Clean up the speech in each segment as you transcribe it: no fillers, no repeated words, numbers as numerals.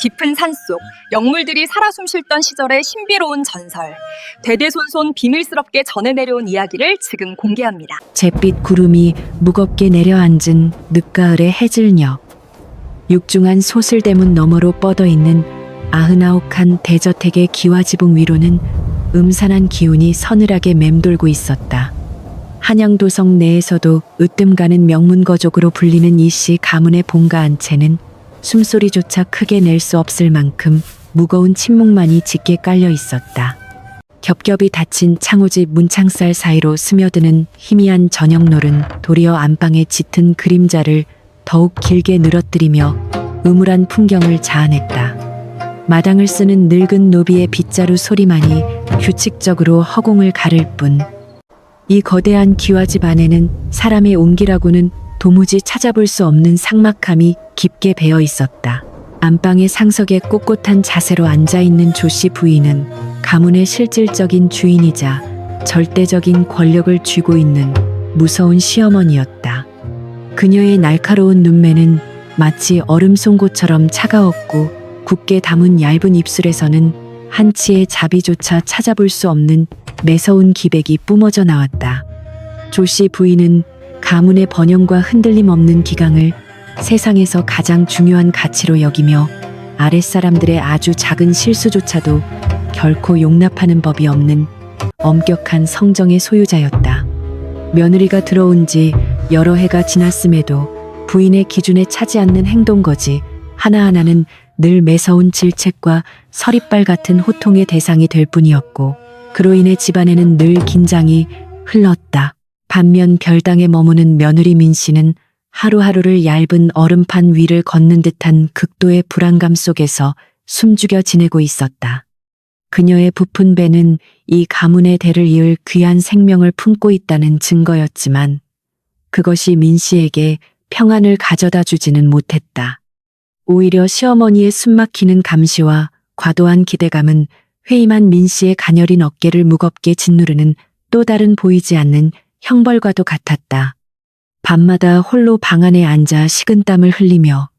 깊은 산속, 영물들이 살아 숨쉬던 시절의 신비로운 전설, 대대손손 비밀스럽게 전해 내려온 이야기를 지금 공개합니다. 잿빛 구름이 무겁게 내려앉은 늦가을의 해질녘, 육중한 소슬대문 너머로 뻗어있는 99칸 대저택의 기와지붕 위로는 음산한 기운이 서늘하게 맴돌고 있었다. 한양도성 내에서도 으뜸가는 명문거족으로 불리는 이씨 가문의 본가 안채는 숨소리조차 크게 낼 수 없을 만큼 무거운 침묵만이 짙게 깔려 있었다. 겹겹이 닫힌 창호지 문창살 사이로 스며드는 희미한 저녁놀은 도리어 안방의 짙은 그림자를 더욱 길게 늘어뜨리며 음울한 풍경을 자아냈다. 마당을 쓰는 늙은 노비의 빗자루 소리만이 규칙적으로 허공을 가를 뿐, 이 거대한 기와집 안에는 사람의 온기라고는 도무지 찾아볼 수 없는 삭막함이 깊게 배어 있었다. 안방의 상석에 꼿꼿한 자세로 앉아있는 조씨 부인은 가문의 실질적인 주인이자 절대적인 권력을 쥐고 있는 무서운 시어머니였다. 그녀의 날카로운 눈매는 마치 얼음 송곳처럼 차가웠고, 굳게 담은 얇은 입술에서는 한치의 자비조차 찾아볼 수 없는 매서운 기백이 뿜어져 나왔다. 조씨 부인은 가문의 번영과 흔들림 없는 기강을 세상에서 가장 중요한 가치로 여기며 아랫사람들의 아주 작은 실수조차도 결코 용납하는 법이 없는 엄격한 성정의 소유자였다. 며느리가 들어온 지 여러 해가 지났음에도 부인의 기준에 차지 않는 행동거지 하나하나는 늘 매서운 질책과 서리빨 같은 호통의 대상이 될 뿐이었고, 그로 인해 집안에는 늘 긴장이 흘렀다. 반면 별당에 머무는 며느리 민씨는 하루하루를 얇은 얼음판 위를 걷는 듯한 극도의 불안감 속에서 숨죽여 지내고 있었다. 그녀의 부푼 배는 이 가문의 대를 이을 귀한 생명을 품고 있다는 증거였지만, 그것이 민씨에게 평안을 가져다 주지는 못했다. 오히려 시어머니의 숨막히는 감시와 과도한 기대감은 회임한 민씨의 가녀린 어깨를 무겁게 짓누르는 또 다른 보이지 않는 형벌과도 같았다. 밤마다 홀로 방 안에 앉아 식은땀을 흘리며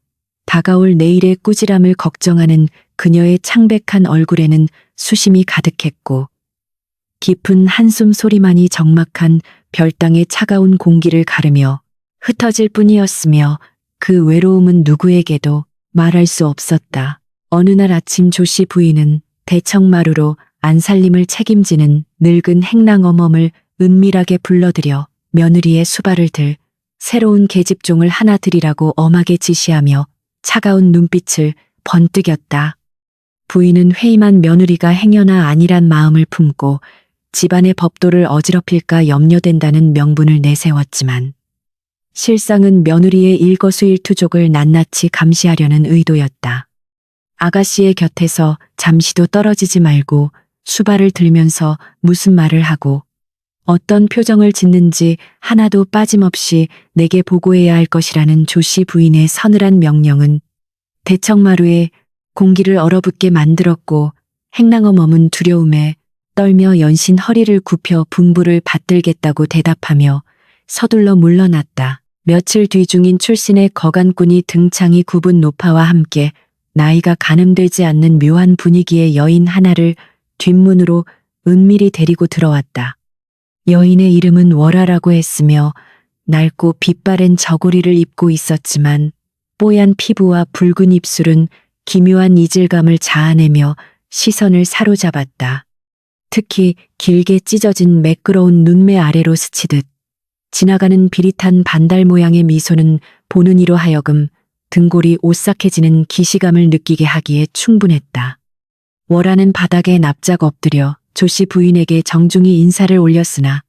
다가올 내일의 꾸지람을 걱정하는 그녀의 창백한 얼굴에는 수심이 가득했고, 깊은 한숨 소리만이 적막한 별당의 차가운 공기를 가르며 흩어질 뿐이었으며, 그 외로움은 누구에게도 말할 수 없었다. 어느 날 아침 조씨 부인은 대청마루로 안살림을 책임지는 늙은 행랑어멈을 은밀하게 불러들여 며느리의 수발을 들 새로운 계집종을 하나 들이라고 엄하게 지시하며 차가운 눈빛을 번뜩였다. 부인은 회임한 며느리가 행여나 아니란 마음을 품고 집안의 법도를 어지럽힐까 염려된다는 명분을 내세웠지만, 실상은 며느리의 일거수일투족을 낱낱이 감시하려는 의도였다. 아가씨의 곁에서 잠시도 떨어지지 말고 수발을 들면서 무슨 말을 하고 어떤 표정을 짓는지 하나도 빠짐없이 내게 보고해야 할 것이라는 조씨 부인의 서늘한 명령은 대청마루에 공기를 얼어붙게 만들었고, 행랑어멈은 두려움에 떨며 연신 허리를 굽혀 분부를 받들겠다고 대답하며 서둘러 물러났다. 며칠 뒤 중인 출신의 거간꾼이 등창이 굽은 노파와 함께 나이가 가늠되지 않는 묘한 분위기의 여인 하나를 뒷문으로 은밀히 데리고 들어왔다. 여인의 이름은 월아라고 했으며 낡고 빛바랜 저고리를 입고 있었지만, 뽀얀 피부와 붉은 입술은 기묘한 이질감을 자아내며 시선을 사로잡았다. 특히 길게 찢어진 매끄러운 눈매 아래로 스치듯 지나가는 비릿한 반달 모양의 미소는 보는 이로 하여금 등골이 오싹해지는 기시감을 느끼게 하기에 충분했다. 월아는 바닥에 납작 엎드려 조씨 부인에게 정중히 인사를 올렸으나,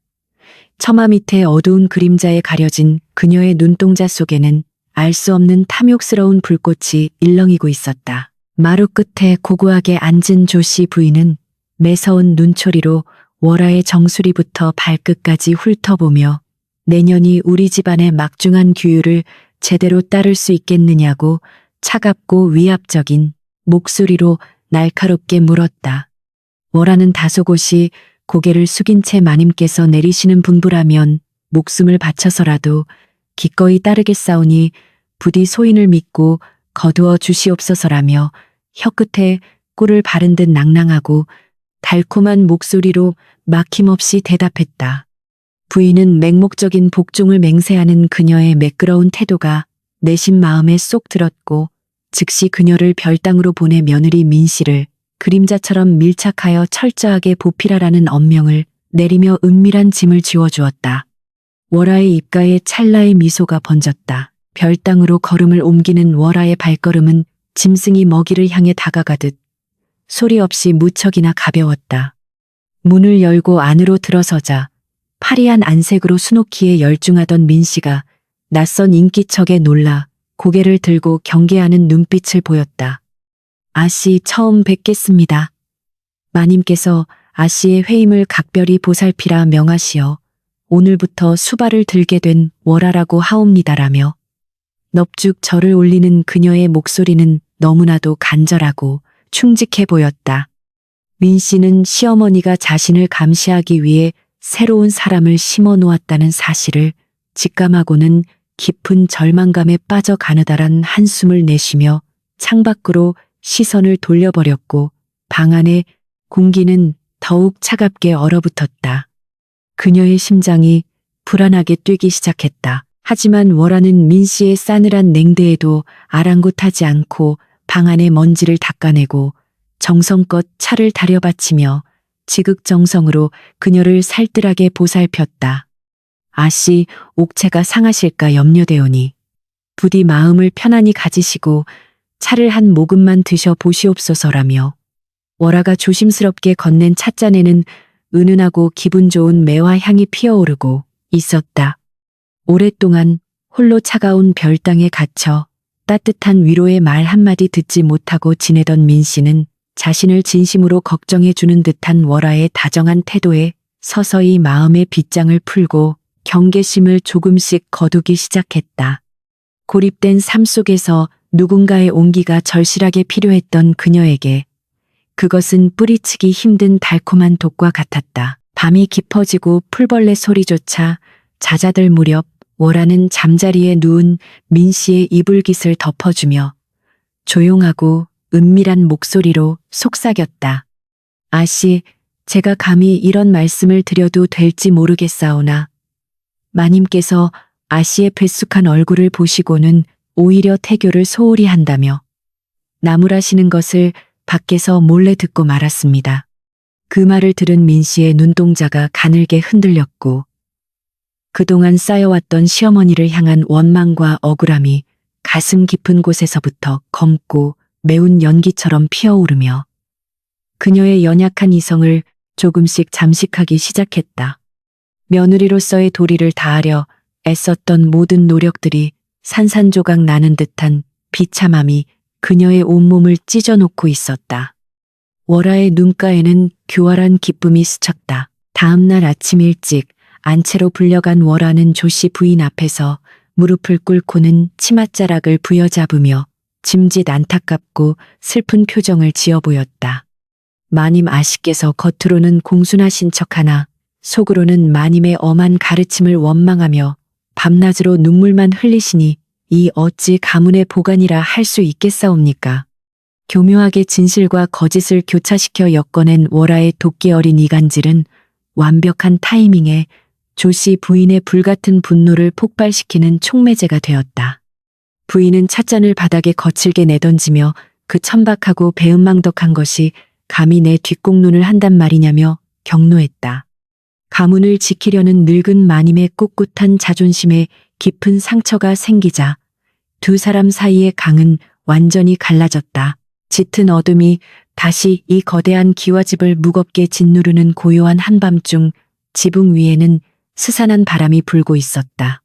처마 밑에 어두운 그림자에 가려진 그녀의 눈동자 속에는 알 수 없는 탐욕스러운 불꽃이 일렁이고 있었다. 마루 끝에 고고하게 앉은 조씨 부인은 매서운 눈초리로 월아의 정수리부터 발끝까지 훑어보며 내년이 우리 집안의 막중한 규율을 제대로 따를 수 있겠느냐고 차갑고 위압적인 목소리로 날카롭게 물었다. 월아는 다소곳이 고개를 숙인 채 마님께서 내리시는 분부라면 목숨을 바쳐서라도 기꺼이 따르겠사오니 부디 소인을 믿고 거두어 주시옵소서라며 혀끝에 꿀을 바른 듯 낭낭하고 달콤한 목소리로 막힘없이 대답했다. 부인은 맹목적인 복종을 맹세하는 그녀의 매끄러운 태도가 내심 마음에 쏙 들었고 즉시 그녀를 별당으로 보내 며느리 민 씨를 그림자처럼 밀착하여 철저하게 보필하라는 엄명을 내리며 은밀한 짐을 쥐어주었다. 월아의 입가에 찰나의 미소가 번졌다. 별당으로 걸음을 옮기는 월아의 발걸음은 짐승이 먹이를 향해 다가가듯 소리 없이 무척이나 가벼웠다. 문을 열고 안으로 들어서자 파리한 안색으로 수놓기에 열중하던 민 씨가 낯선 인기척에 놀라 고개를 들고 경계하는 눈빛을 보였다. 아씨 처음 뵙겠습니다. 마님께서 아씨의 회임을 각별히 보살피라 명하시어 오늘부터 수발을 들게 된 월아라고 하옵니다라며 넙죽 절을 올리는 그녀의 목소리는 너무나도 간절하고 충직해 보였다. 민 씨는 시어머니가 자신을 감시하기 위해 새로운 사람을 심어 놓았다는 사실을 직감하고는 깊은 절망감에 빠져 가느다란 한숨을 내쉬며 창밖으로 시선을 돌려버렸고 방 안의 공기는 더욱 차갑게 얼어붙었다. 그녀의 심장이 불안하게 뛰기 시작했다. 하지만 월아는 민 씨의 싸늘한 냉대에도 아랑곳하지 않고 방 안의 먼지를 닦아내고 정성껏 차를 다려바치며 지극정성으로 그녀를 살뜰하게 보살폈다. 아씨, 옥체가 상하실까 염려되오니 부디 마음을 편안히 가지시고 차를 한 모금만 드셔 보시옵소서라며 월아가 조심스럽게 건넨 찻잔에는 은은하고 기분 좋은 매화 향이 피어오르고 있었다. 오랫동안 홀로 차가운 별당에 갇혀 따뜻한 위로의 말 한마디 듣지 못하고 지내던 민 씨는 자신을 진심으로 걱정해주는 듯한 월아의 다정한 태도에 서서히 마음의 빗장을 풀고 경계심을 조금씩 거두기 시작했다. 고립된 삶 속에서 누군가의 온기가 절실하게 필요했던 그녀에게 그것은 뿌리치기 힘든 달콤한 독과 같았다. 밤이 깊어지고 풀벌레 소리조차 잦아들 무렵 월아는 잠자리에 누운 민 씨의 이불깃을 덮어주며 조용하고 은밀한 목소리로 속삭였다. 아씨, 제가 감히 이런 말씀을 드려도 될지 모르겠사오나 마님께서 아씨의 뱃숙한 얼굴을 보시고는 오히려 태교를 소홀히 한다며 나무라시는 것을 밖에서 몰래 듣고 말았습니다. 그 말을 들은 민 씨의 눈동자가 가늘게 흔들렸고 그동안 쌓여왔던 시어머니를 향한 원망과 억울함이 가슴 깊은 곳에서부터 검고 매운 연기처럼 피어오르며 그녀의 연약한 이성을 조금씩 잠식하기 시작했다. 며느리로서의 도리를 다하려 애썼던 모든 노력들이 산산조각 나는 듯한 비참함이 그녀의 온몸을 찢어놓고 있었다. 월아의 눈가에는 교활한 기쁨이 스쳤다. 다음날 아침 일찍 안채로 불려간 월아는 조씨 부인 앞에서 무릎을 꿇고는 치맛자락을 부여잡으며 짐짓 안타깝고 슬픈 표정을 지어 보였다. 마님 아씨께서 겉으로는 공순하신 척하나 속으로는 마님의 엄한 가르침을 원망하며 밤낮으로 눈물만 흘리시니 이 어찌 가문의 보관이라 할 수 있겠사옵니까? 교묘하게 진실과 거짓을 교차시켜 엮어낸 월아의 도끼 어린 이간질은 완벽한 타이밍에 조씨 부인의 불같은 분노를 폭발시키는 촉매제가 되었다. 부인은 찻잔을 바닥에 거칠게 내던지며 그 천박하고 배은망덕한 것이 감히 내 뒷공론을 한단 말이냐며 경노했다. 가문을 지키려는 늙은 마님의 꿋꿋한 자존심에 깊은 상처가 생기자 두 사람 사이의 강은 완전히 갈라졌다. 짙은 어둠이 다시 이 거대한 기와집을 무겁게 짓누르는 고요한 한밤중 지붕 위에는 스산한 바람이 불고 있었다.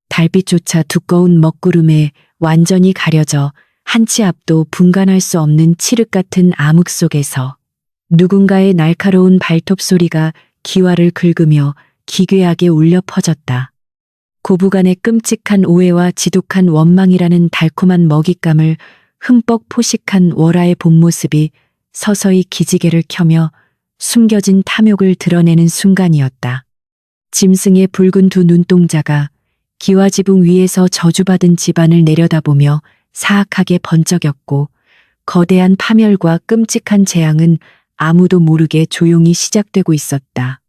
달빛조차 두꺼운 먹구름에 완전히 가려져 한치 앞도 분간할 수 없는 칠흑 같은 암흑 속에서 누군가의 날카로운 발톱 소리가 기와를 긁으며 기괴하게 울려 퍼졌다. 고부간의 끔찍한 오해와 지독한 원망이라는 달콤한 먹잇감을 흠뻑 포식한 월아의 본 모습이 서서히 기지개를 켜며 숨겨진 탐욕을 드러내는 순간이었다. 짐승의 붉은 두 눈동자가 기와지붕 위에서 저주받은 집안을 내려다보며 사악하게 번쩍였고 거대한 파멸과 끔찍한 재앙은 아무도 모르게 조용히 시작되고 있었다.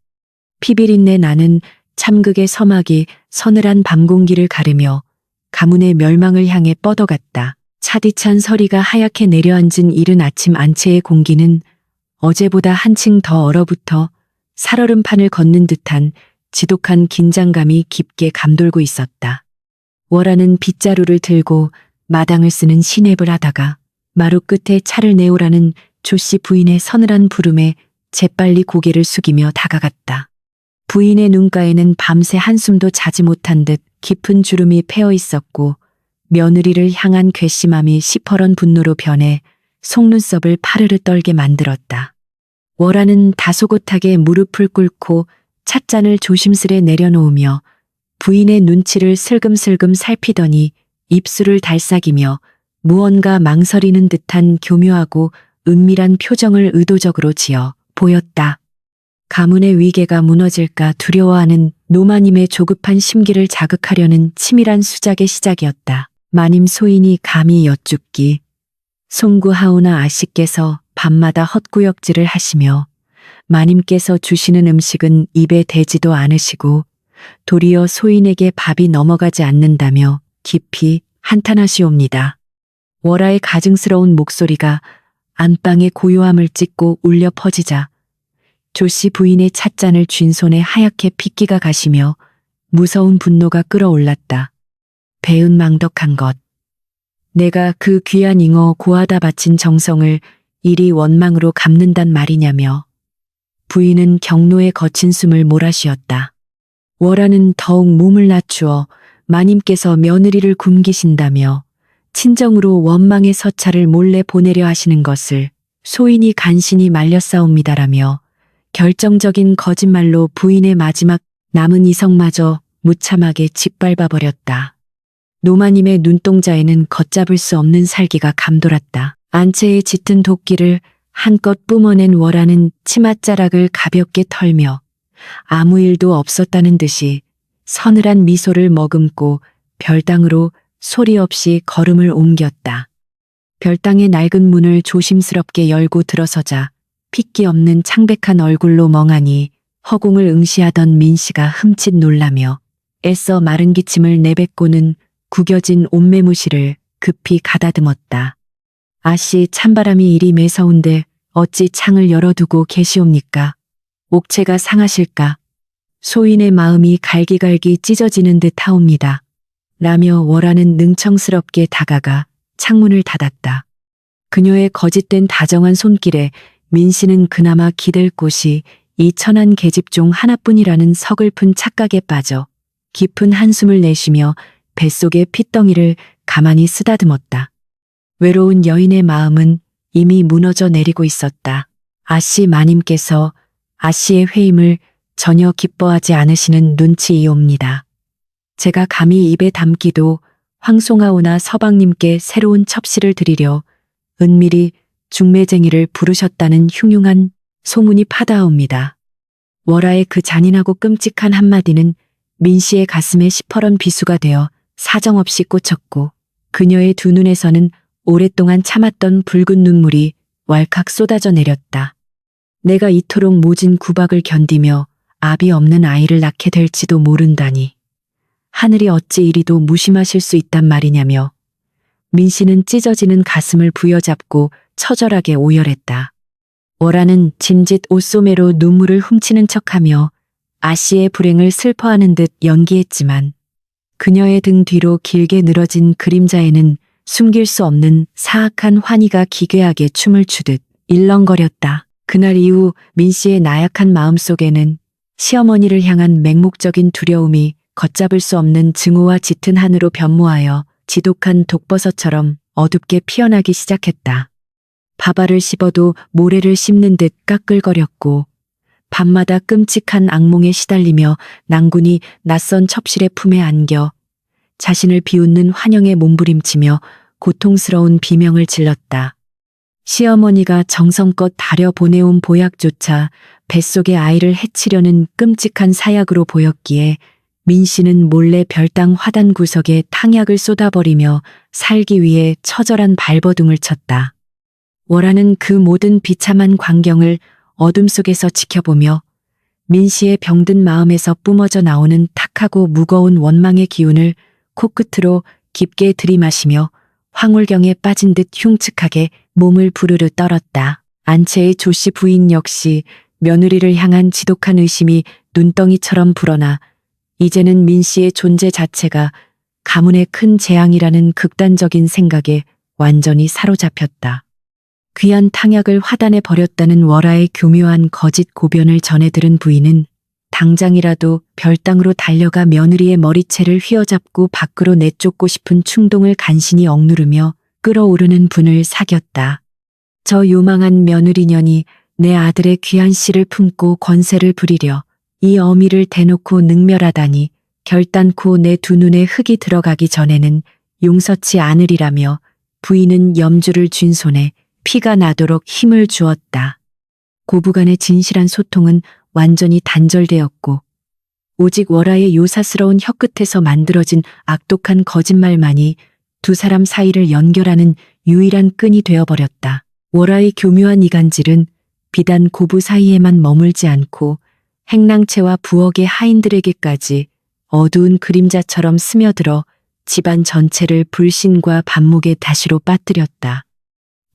피비린내 나는 참극의 서막이 서늘한 밤 공기를 가르며 가문의 멸망을 향해 뻗어갔다. 차디찬 서리가 하얗게 내려앉은 이른 아침 안채의 공기는 어제보다 한층 더 얼어붙어 살얼음판을 걷는 듯한 지독한 긴장감이 깊게 감돌고 있었다. 월하는 빗자루를 들고 마당을 쓰는 시냅을 하다가 마루 끝에 차를 내오라는 조씨 부인의 서늘한 부름에 재빨리 고개를 숙이며 다가갔다. 부인의 눈가에는 밤새 한숨도 자지 못한 듯 깊은 주름이 패어 있었고 며느리를 향한 괘씸함이 시퍼런 분노로 변해 속눈썹을 파르르 떨게 만들었다. 월하는 다소곳하게 무릎을 꿇고 찻잔을 조심스레 내려놓으며 부인의 눈치를 슬금슬금 살피더니 입술을 달싹이며 무언가 망설이는 듯한 교묘하고 은밀한 표정을 의도적으로 지어 보였다. 가문의 위계가 무너질까 두려워하는 노마님의 조급한 심기를 자극하려는 치밀한 수작의 시작이었다. 마님 소인이 감히 여쭙기. 송구하오나 아씨께서 밤마다 헛구역질을 하시며 마님께서 주시는 음식은 입에 대지도 않으시고 도리어 소인에게 밥이 넘어가지 않는다며 깊이 한탄하시옵니다. 월하의 가증스러운 목소리가 안방의 고요함을 찢고 울려 퍼지자 조씨 부인의 찻잔을 쥔 손에 하얗게 핏기가 가시며 무서운 분노가 끓어올랐다. 배은망덕한 것. 내가 그 귀한 잉어 고하다 바친 정성을 이리 원망으로 갚는단 말이냐며 부인은 경로에 거친 숨을 몰아쉬었다. 월하는 더욱 몸을 낮추어 마님께서 며느리를 굶기신다며 친정으로 원망의 서찰을 몰래 보내려 하시는 것을 소인이 간신히 말렸사옵니다라며 결정적인 거짓말로 부인의 마지막 남은 이성마저 무참하게 짓밟아버렸다. 노마님의 눈동자에는 걷잡을 수 없는 살기가 감돌았다. 안채에 짙은 도끼를 한껏 뿜어낸 월하는 치맛자락을 가볍게 털며 아무 일도 없었다는 듯이 서늘한 미소를 머금고 별당으로 소리 없이 걸음을 옮겼다. 별당의 낡은 문을 조심스럽게 열고 들어서자 핏기 없는 창백한 얼굴로 멍하니 허공을 응시하던 민씨가 흠칫 놀라며 애써 마른 기침을 내뱉고는 구겨진 옷매무시를 급히 가다듬었다. 아씨 찬바람이 이리 매서운데 어찌 창을 열어두고 계시옵니까? 옥체가 상하실까? 소인의 마음이 갈기갈기 찢어지는 듯 하옵니다. 라며 월하는 능청스럽게 다가가 창문을 닫았다. 그녀의 거짓된 다정한 손길에 민씨는 그나마 기댈 곳이 이 천한 계집 중 하나뿐이라는 서글픈 착각에 빠져 깊은 한숨을 내쉬며 뱃속의 핏덩이를 가만히 쓰다듬었다. 외로운 여인의 마음은 이미 무너져 내리고 있었다. 아씨 마님께서 아씨의 회임을 전혀 기뻐하지 않으시는 눈치이옵니다. 제가 감히 입에 담기도 황송하오나 서방님께 새로운 첩시를 드리려 은밀히 중매쟁이를 부르셨다는 흉흉한 소문이 파다옵니다. 월하의 그 잔인하고 끔찍한 한마디는 민씨의 가슴에 시퍼런 비수가 되어 사정없이 꽂혔고 그녀의 두 눈에서는 오랫동안 참았던 붉은 눈물이 왈칵 쏟아져 내렸다. 내가 이토록 모진 구박을 견디며 압이 없는 아이를 낳게 될지도 모른다니. 하늘이 어찌 이리도 무심하실 수 있단 말이냐며 민씨는 찢어지는 가슴을 부여잡고 처절하게 오열했다. 월하는 짐짓 옷소매로 눈물을 훔치는 척하며 아씨의 불행을 슬퍼하는 듯 연기했지만 그녀의 등 뒤로 길게 늘어진 그림자에는 숨길 수 없는 사악한 환희가 기괴하게 춤을 추듯 일렁거렸다. 그날 이후 민씨의 나약한 마음속에는 시어머니를 향한 맹목적인 두려움이 걷잡을 수 없는 증오와 짙은 한으로 변모하여 지독한 독버섯처럼 어둡게 피어나기 시작했다. 밥알을 씹어도 모래를 씹는 듯 까끌거렸고 밤마다 끔찍한 악몽에 시달리며 낭군이 낯선 첩실의 품에 안겨 자신을 비웃는 환영에 몸부림치며 고통스러운 비명을 질렀다. 시어머니가 정성껏 다려 보내온 보약조차 뱃속의 아이를 해치려는 끔찍한 사약으로 보였기에 민씨는 몰래 별당 화단 구석에 탕약을 쏟아버리며 살기 위해 처절한 발버둥을 쳤다. 월아는 그 모든 비참한 광경을 어둠 속에서 지켜보며 민 씨의 병든 마음에서 뿜어져 나오는 탁하고 무거운 원망의 기운을 코끝으로 깊게 들이마시며 황홀경에 빠진 듯 흉측하게 몸을 부르르 떨었다. 안채의 조씨 부인 역시 며느리를 향한 지독한 의심이 눈덩이처럼 불어나 이제는 민 씨의 존재 자체가 가문의 큰 재앙이라는 극단적인 생각에 완전히 사로잡혔다. 귀한 탕약을 화단에 버렸다는 월아의 교묘한 거짓 고변을 전해 들은 부인은 당장이라도 별당으로 달려가 며느리의 머리채를 휘어잡고 밖으로 내쫓고 싶은 충동을 간신히 억누르며 끓어오르는 분을 사겼다. 저 요망한 며느리년이 내 아들의 귀한 씨를 품고 권세를 부리려 이 어미를 대놓고 능멸하다니 결단코 내 두 눈에 흙이 들어가기 전에는 용서치 않으리라며 부인은 염주를 쥔 손에 피가 나도록 힘을 주었다. 고부간의 진실한 소통은 완전히 단절되었고 오직 월아의 요사스러운 혀끝에서 만들어진 악독한 거짓말만이 두 사람 사이를 연결하는 유일한 끈이 되어버렸다. 월아의 교묘한 이간질은 비단 고부 사이에만 머물지 않고 행랑채와 부엌의 하인들에게까지 어두운 그림자처럼 스며들어 집안 전체를 불신과 반목의 다시로 빠뜨렸다.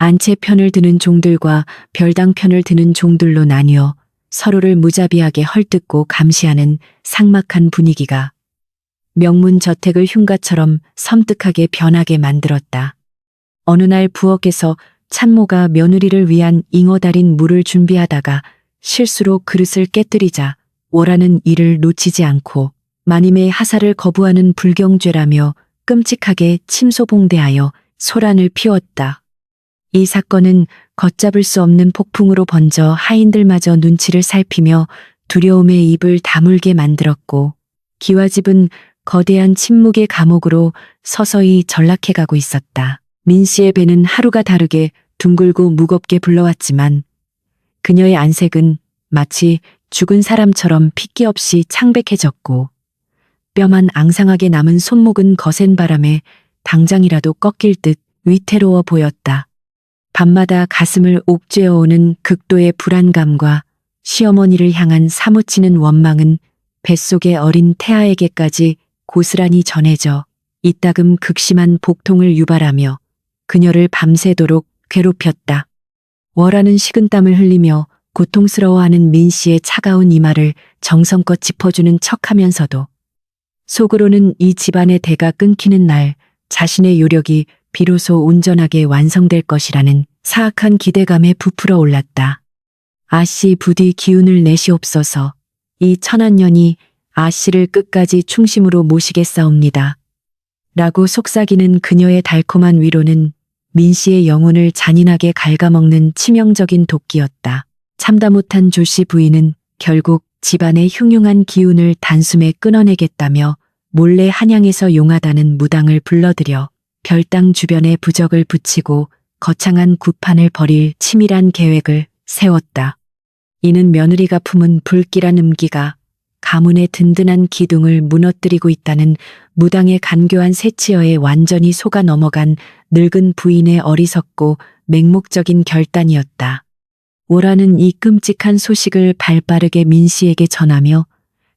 안채 편을 드는 종들과 별당 편을 드는 종들로 나뉘어 서로를 무자비하게 헐뜯고 감시하는 삭막한 분위기가 명문 저택을 흉가처럼 섬뜩하게 변하게 만들었다. 어느 날 부엌에서 참모가 며느리를 위한 잉어 달인 물을 준비하다가 실수로 그릇을 깨뜨리자 월아는 이를 놓치지 않고 마님의 하사를 거부하는 불경죄라며 끔찍하게 침소봉대하여 소란을 피웠다. 이 사건은 걷잡을 수 없는 폭풍으로 번져 하인들마저 눈치를 살피며 두려움에 입을 다물게 만들었고 기와집은 거대한 침묵의 감옥으로 서서히 전락해가고 있었다. 민 씨의 배는 하루가 다르게 둥글고 무겁게 불러왔지만 그녀의 안색은 마치 죽은 사람처럼 핏기 없이 창백해졌고 뼈만 앙상하게 남은 손목은 거센 바람에 당장이라도 꺾일 듯 위태로워 보였다. 밤마다 가슴을 옥죄어오는 극도의 불안감과 시어머니를 향한 사무치는 원망은 뱃속의 어린 태아에게까지 고스란히 전해져 이따금 극심한 복통을 유발하며 그녀를 밤새도록 괴롭혔다. 월아는 식은땀을 흘리며 고통스러워하는 민 씨의 차가운 이마를 정성껏 짚어주는 척하면서도 속으로는 이 집안의 대가 끊기는 날 자신의 요력이 비로소 온전하게 완성될 것이라는 사악한 기대감에 부풀어 올랐다. 아씨 부디 기운을 내시옵소서. 이 천한년이 아씨를 끝까지 충심으로 모시겠사옵니다. 라고 속삭이는 그녀의 달콤한 위로는 민 씨의 영혼을 잔인하게 갉아먹는 치명적인 도끼였다. 참다 못한 조씨 부인은 결국 집안의 흉흉한 기운을 단숨에 끊어내겠다며 몰래 한양에서 용하다는 무당을 불러들여 별당 주변에 부적을 붙이고 거창한 구판을 벌일 치밀한 계획을 세웠다. 이는 며느리가 품은 불길한 음기가 가문의 든든한 기둥을 무너뜨리고 있다는 무당의 간교한 세치어에 완전히 속아 넘어간 늙은 부인의 어리석고 맹목적인 결단이었다. 월아는 이 끔찍한 소식을 발빠르게 민 씨에게 전하며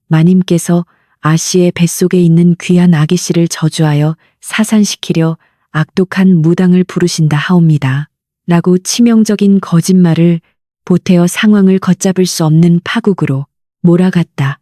마님께서 아씨의 뱃속에 있는 귀한 아기씨를 저주하여 사산시키려 악독한 무당을 부르신다 하옵니다. 라고 치명적인 거짓말을 보태어 상황을 걷잡을 수 없는 파국으로 몰아갔다.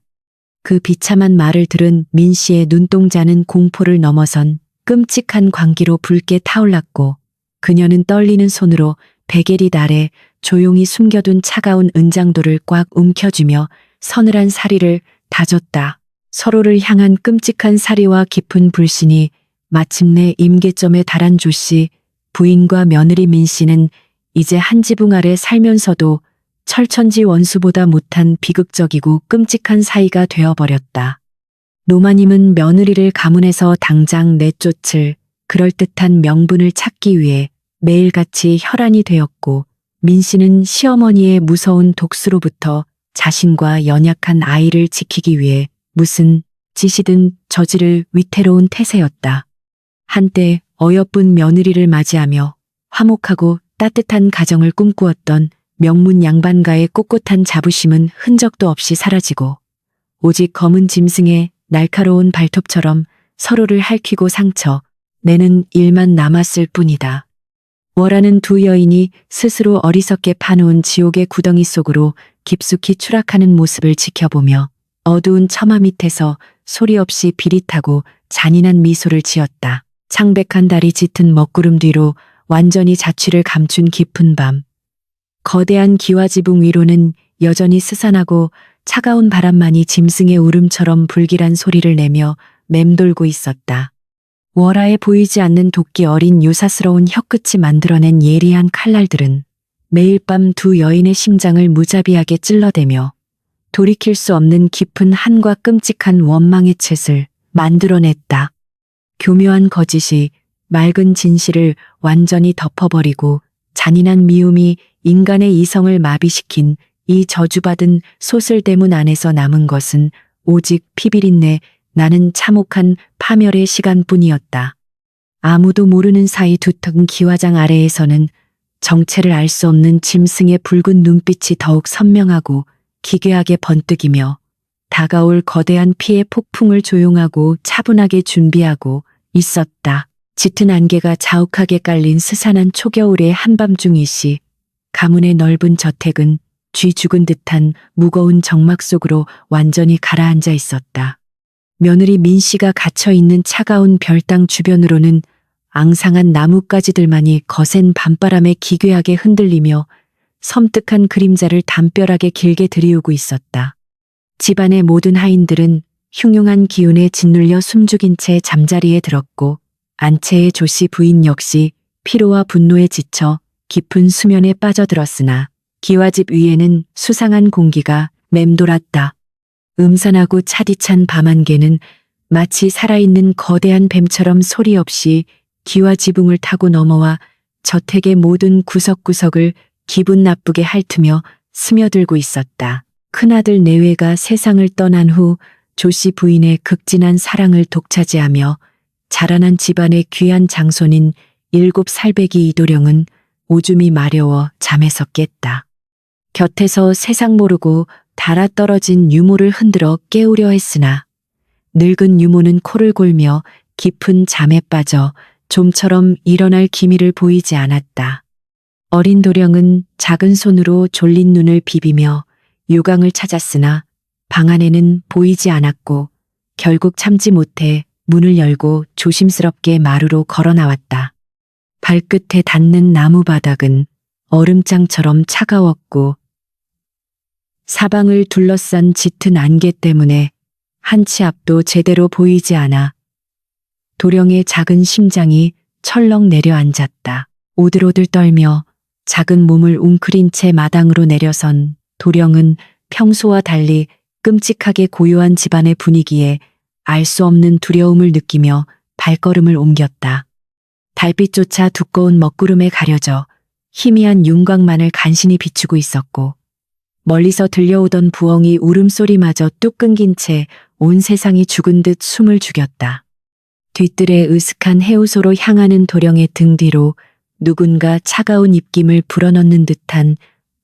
그 비참한 말을 들은 민 씨의 눈동자는 공포를 넘어선 끔찍한 광기로 붉게 타올랐고 그녀는 떨리는 손으로 베개리 아래 조용히 숨겨둔 차가운 은장도를 꽉 움켜쥐며 서늘한 사리를 다졌다. 서로를 향한 끔찍한 사리와 깊은 불신이 마침내 임계점에 달한 조씨, 부인과 며느리 민 씨는 이제 한 지붕 아래 살면서도 철천지 원수보다 못한 비극적이고 끔찍한 사이가 되어버렸다. 노마님은 며느리를 가문에서 당장 내쫓을 그럴듯한 명분을 찾기 위해 매일같이 혈안이 되었고 민 씨는 시어머니의 무서운 독수로부터 자신과 연약한 아이를 지키기 위해 무슨 짓이든 저지를 위태로운 태세였다. 한때 어여쁜 며느리를 맞이하며 화목하고 따뜻한 가정을 꿈꾸었던 명문 양반가의 꼿꼿한 자부심은 흔적도 없이 사라지고 오직 검은 짐승의 날카로운 발톱처럼 서로를 핥히고 상처 내는 일만 남았을 뿐이다. 월하는 두 여인이 스스로 어리석게 파놓은 지옥의 구덩이 속으로 깊숙이 추락하는 모습을 지켜보며 어두운 처마 밑에서 소리 없이 비릿하고 잔인한 미소를 지었다. 창백한 달이 짙은 먹구름 뒤로 완전히 자취를 감춘 깊은 밤. 거대한 기와지붕 위로는 여전히 스산하고 차가운 바람만이 짐승의 울음처럼 불길한 소리를 내며 맴돌고 있었다. 월하에 보이지 않는 도끼 어린 요사스러운 혀끝이 만들어낸 예리한 칼날들은 매일 밤 두 여인의 심장을 무자비하게 찔러대며 돌이킬 수 없는 깊은 한과 끔찍한 원망의 챗을 만들어냈다. 교묘한 거짓이 맑은 진실을 완전히 덮어버리고 잔인한 미움이 인간의 이성을 마비시킨 이 저주받은 소슬대문 안에서 남은 것은 오직 피비린내 나는 참혹한 파멸의 시간뿐이었다. 아무도 모르는 사이 두텁은 기와장 아래에서는 정체를 알 수 없는 짐승의 붉은 눈빛이 더욱 선명하고 기괴하게 번뜩이며 다가올 거대한 피해 폭풍을 조용하고 차분하게 준비하고 있었다. 짙은 안개가 자욱하게 깔린 스산한 초겨울의 한밤중일시 가문의 넓은 저택은 쥐 죽은 듯한 무거운 정막 속으로 완전히 가라앉아 있었다. 며느리 민씨가 갇혀있는 차가운 별당 주변으로는 앙상한 나뭇가지들만이 거센 밤바람에 기괴하게 흔들리며 섬뜩한 그림자를 담벼락에 길게 들이우고 있었다. 집안의 모든 하인들은 흉흉한 기운에 짓눌려 숨죽인 채 잠자리에 들었고 안채의 조씨 부인 역시 피로와 분노에 지쳐 깊은 수면에 빠져들었으나 기와집 위에는 수상한 공기가 맴돌았다. 음산하고 차디찬 밤안개는 마치 살아있는 거대한 뱀처럼 소리 없이 기와 지붕을 타고 넘어와 저택의 모든 구석구석을 기분 나쁘게 핥으며 스며들고 있었다. 큰아들 내외가 세상을 떠난 후 조씨 부인의 극진한 사랑을 독차지하며 자라난 집안의 귀한 장손인 7살배기 이도령은 오줌이 마려워 잠에서 깼다. 곁에서 세상 모르고 달아 떨어진 유모를 흔들어 깨우려 했으나 늙은 유모는 코를 골며 깊은 잠에 빠져 좀처럼 일어날 기미를 보이지 않았다. 어린 도령은 작은 손으로 졸린 눈을 비비며 유광을 찾았으나 방 안에는 보이지 않았고 결국 참지 못해 문을 열고 조심스럽게 마루로 걸어 나왔다. 발끝에 닿는 나무 바닥은 얼음장처럼 차가웠고 사방을 둘러싼 짙은 안개 때문에 한 치 앞도 제대로 보이지 않아 도령의 작은 심장이 철렁 내려앉았다. 오들오들 떨며 작은 몸을 웅크린 채 마당으로 내려선 도령은 평소와 달리 끔찍하게 고요한 집안의 분위기에 알 수 없는 두려움을 느끼며 발걸음을 옮겼다. 달빛조차 두꺼운 먹구름에 가려져 희미한 윤곽만을 간신히 비추고 있었고 멀리서 들려오던 부엉이 울음소리마저 뚝 끊긴 채 온 세상이 죽은 듯 숨을 죽였다. 뒤뜰에 으슥한 해우소로 향하는 도령의 등 뒤로 누군가 차가운 입김을 불어넣는 듯한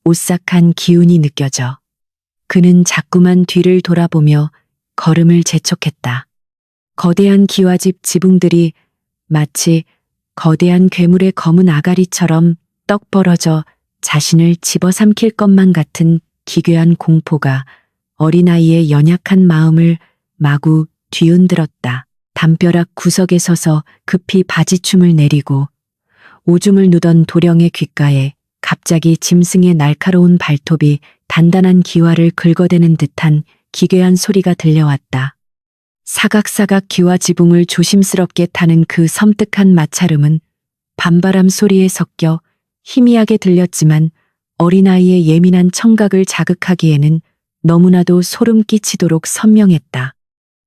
오싹한 기운이 느껴져 그는 자꾸만 뒤를 돌아보며 걸음을 재촉했다. 거대한 기와집 지붕들이 마치 거대한 괴물의 검은 아가리처럼 떡 벌어져 자신을 집어삼킬 것만 같은 기괴한 공포가 어린아이의 연약한 마음을 마구 뒤흔들었다. 담벼락 구석에 서서 급히 바지춤을 내리고 오줌을 누던 도령의 귓가에 갑자기 짐승의 날카로운 발톱이 단단한 기와를 긁어대는 듯한 기괴한 소리가 들려왔다. 사각사각 기와 지붕을 조심스럽게 타는 그 섬뜩한 마찰음은 밤바람 소리에 섞여 희미하게 들렸지만 어린아이의 예민한 청각을 자극하기에는 너무나도 소름 끼치도록 선명했다.